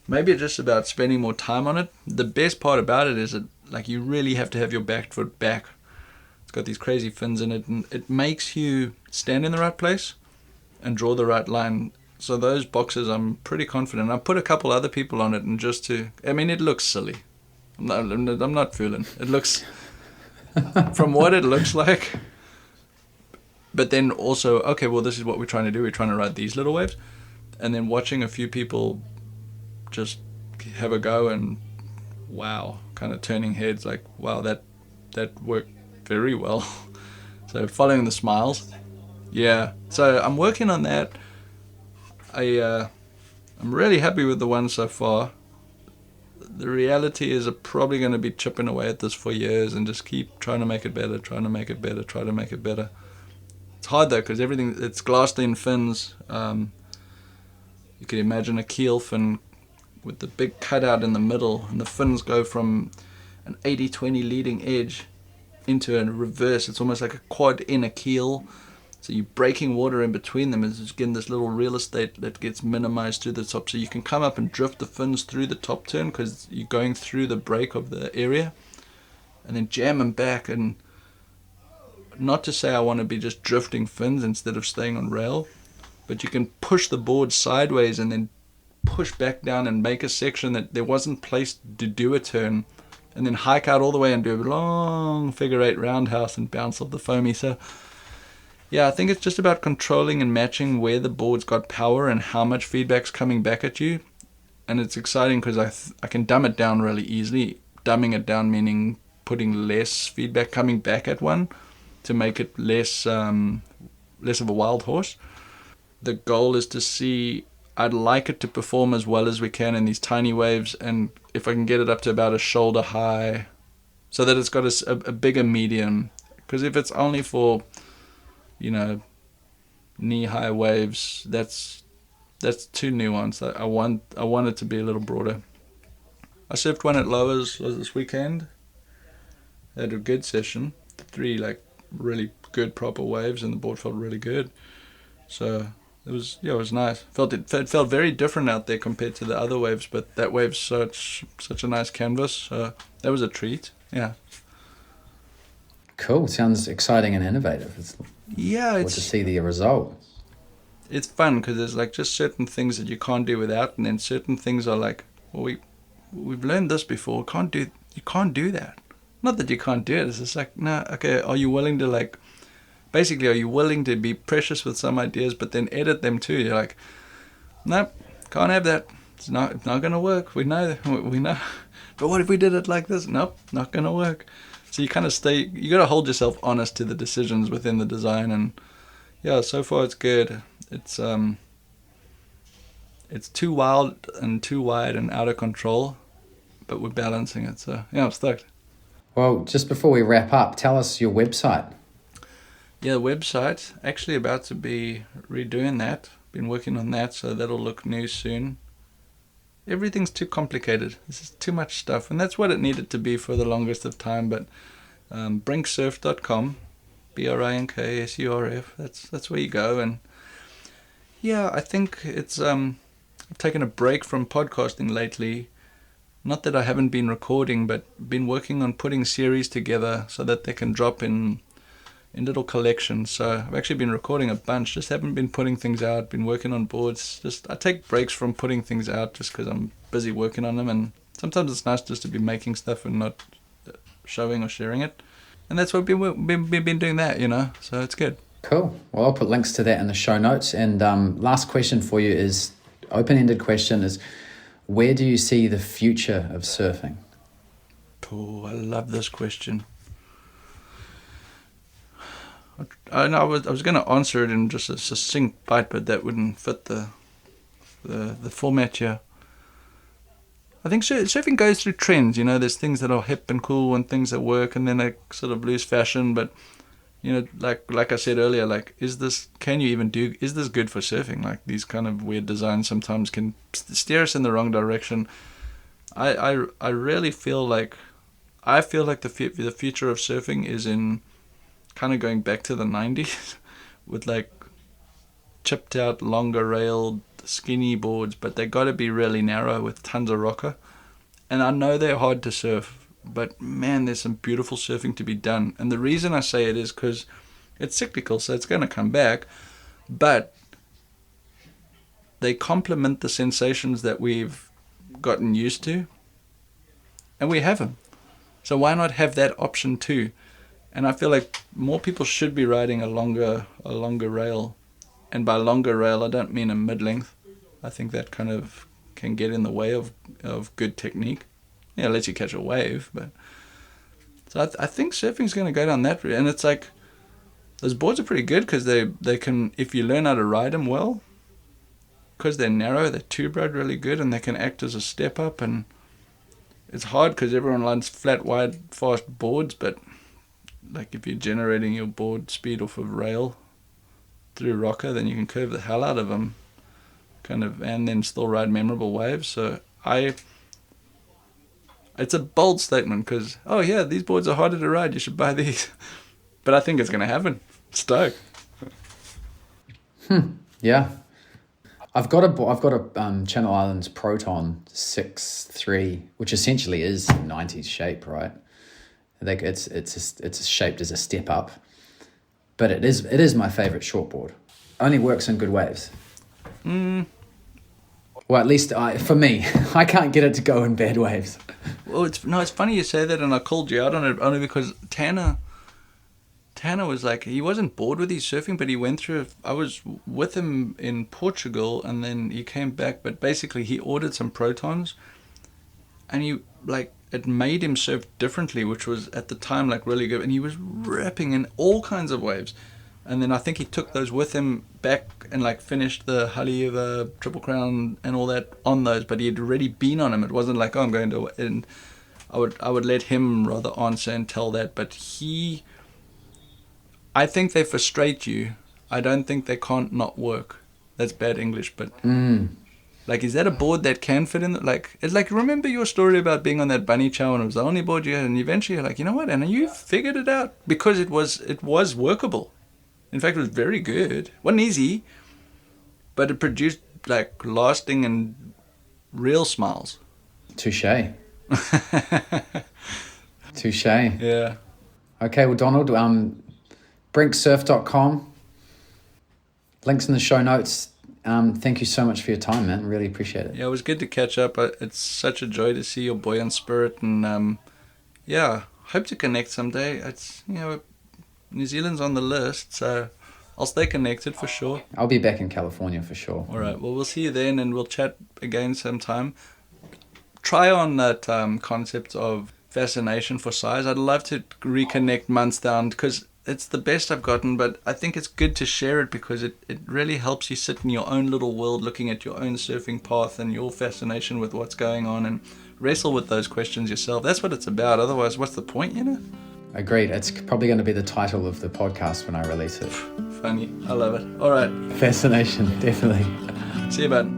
maybe it's just about spending more time on it. The best part about it is that, like, you really have to have your back foot back. It's got these crazy fins in it, and it makes you stand in the right place and draw the right line. So those boxes, I'm pretty confident. I put a couple other people on it, and it looks silly. I'm not fooling. It looks, from what it looks like. But then also, okay, well, this is what we're trying to do. We're trying to ride these little waves. And then watching a few people just have a go and, wow, kind of turning heads like, wow, that worked very well. So following the smiles. Yeah. So I'm working on that. I'm really happy with the one so far. The reality is I'm probably going to be chipping away at this for years and just keep trying to make it better, try to make it better. It's hard though, because it's glassed in fins. You can imagine a keel fin with the big cutout in the middle, and the fins go from an 80-20 leading edge into a reverse. It's almost like a quad in a keel. So you're breaking water in between them, and it's getting this little real estate that gets minimized to the top. So you can come up and drift the fins through the top turn because you're going through the break of the area, and then jam them back. And not to say I want to be just drifting fins instead of staying on rail, but you can push the board sideways and then push back down and make a section that there wasn't placed to do a turn, and then hike out all the way and do a long figure eight roundhouse and bounce off the foamy. So yeah, I think it's just about controlling and matching where the board's got power and how much feedback's coming back at you. And it's exciting because I can dumb it down really easily. Dumbing it down meaning putting less feedback coming back at one to make it less of a wild horse. The goal is to see, I'd like it to perform as well as we can in these tiny waves, and if I can get it up to about a shoulder high so that it's got a bigger medium. Because if it's only for, knee-high waves, that's too nuanced. I want it to be a little broader. I surfed one at Lowers this weekend. Had a good session. 3 like really good proper waves, and the board felt really good. So it was nice. It felt very different out there compared to the other waves, but that wave's such a nice canvas. So that was a treat. Yeah. Cool. Sounds exciting and innovative. It's Yeah, to see the result. It's fun because there's like just certain things that you can't do without, and then certain things are like, well, we've learned this before. You can't do that. Not that you can't do it. It's just like, no, okay. Are you willing to like? Basically, are you willing to be precious with some ideas, but then edit them too? You're like, nope, can't have that. It's not going to work. We know. But what if we did it like this? Nope, not going to work. So you kind of you got to hold yourself honest to the decisions within the design. And yeah, so far it's good. It's too wild and too wide and out of control, but we're balancing it. So yeah, I'm stoked. Well, just before we wrap up, tell us your website. Yeah, the website, actually about to be redoing that. Been working on that, so that'll look new soon. Everything's too complicated. This is too much stuff, and that's what it needed to be for the longest of time. But brinksurf.com, BRINKSURF, that's where you go. And yeah, I think it's I've taken a break from podcasting lately. Not that I haven't been recording, but been working on putting series together so that they can drop in little collections. So I've actually been recording a bunch, just haven't been putting things out, been working on boards. I take breaks from putting things out just because I'm busy working on them, and sometimes it's nice just to be making stuff and not showing or sharing it. And that's what we've been doing that, so it's good. Cool. Well, I'll put links to that in the show notes. And last question for you is, open-ended question is, where do you see the future of surfing? Oh, I love this question. I was going to answer it in just a succinct bite, but that wouldn't fit the format here. I think surfing goes through trends. There's things that are hip and cool and things that work, and then they sort of lose fashion. But like I said earlier, like is this good for surfing? Like these kind of weird designs sometimes can steer us in the wrong direction. I really feel like the future of surfing is in kind of going back to the 90s with like chipped out, longer railed, skinny boards, but they got to be really narrow with tons of rocker. And I know they're hard to surf, but man, there's some beautiful surfing to be done. And the reason I say it is because it's cyclical, so it's going to come back, but they complement the sensations that we've gotten used to, and we have them. So why not have that option too? And I feel like more people should be riding a longer rail. And by longer rail, I don't mean a mid-length. I think that kind of can get in the way of good technique. Yeah, it lets you catch a wave. But so I think surfing's going to go down that route. And it's like, those boards are pretty good because they can, if you learn how to ride them well, because they're narrow, they're two-brode really good, and they can act as a step up. And it's hard because everyone likes flat, wide, fast boards, but like if you're generating your board speed off of rail through rocker, then you can curve the hell out of them, and then still ride memorable waves. So it's a bold statement because, oh yeah, these boards are harder to ride, you should buy these. But I think it's going to happen. Stoked. Yeah. I've got a Channel Islands Proton 6.3, which essentially is 90s shape, right? Like it's shaped as a step up, but it is my favorite shortboard. Only works in good waves. Well, at least for me, I can't get it to go in bad waves. Well, it's funny you say that, and I called you out on it only because Tanner was like, he wasn't bored with his surfing, but he went through. I was with him in Portugal, and then he came back. But basically, he ordered some Protons, and it made him surf differently, which was at the time like really good. And he was ripping in all kinds of waves. And then I think he took those with him back and like finished the Haleiwa Triple Crown and all that on those. But he had already been on them. It wasn't like, oh, I'm going to. And I would let him rather answer and tell that. But I think they frustrate you. I don't think they can't not work. That's bad English, but Like, is that a board that can fit in? It's like, remember your story about being on that bunny chow and it was the only board you had, and eventually you're like, you know what? And you figured it out because it was workable. In fact, it was very good. It wasn't easy, but it produced like lasting and real smiles. Touche. Touche. Yeah. Okay, well, Donald, brinksurf.com. Links in the show notes. Thank you so much for your time, man. Really appreciate it. Yeah, it was good to catch up. It's such a joy to see your buoyant spirit, and yeah, hope to connect someday. It's New Zealand's on the list, so I'll stay connected for sure. I'll be back in California for sure. All right, well, we'll see you then, and we'll chat again sometime. Try on that concept of fascination for size. I'd love to reconnect months down because it's the best I've gotten, but I think it's good to share it because it really helps you sit in your own little world looking at your own surfing path and your fascination with what's going on and wrestle with those questions yourself. That's what it's about. Otherwise, what's the point, Agreed. It's probably going to be the title of the podcast when I release it. Funny. I love it. All right. Fascination, definitely. See you, bud.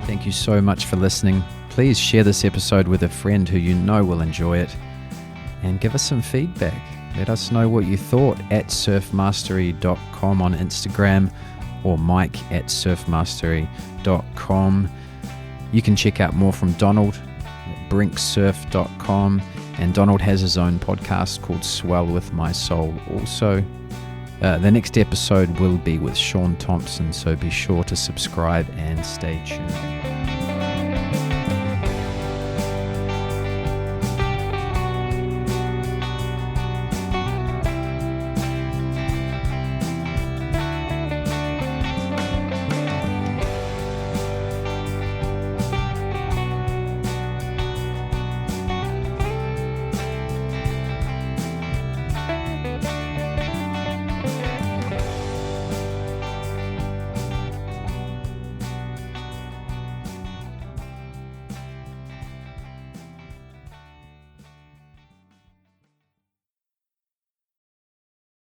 Thank you so much for listening. Please share this episode with a friend who you know will enjoy it and give us some feedback. Let us know what you thought at surfmastery.com on Instagram or mike@surfmastery.com. You can check out more from Donald at brinksurf.com, and Donald has his own podcast called Swell With My Soul also. The next episode will be with Sean Thompson, so be sure to subscribe and stay tuned.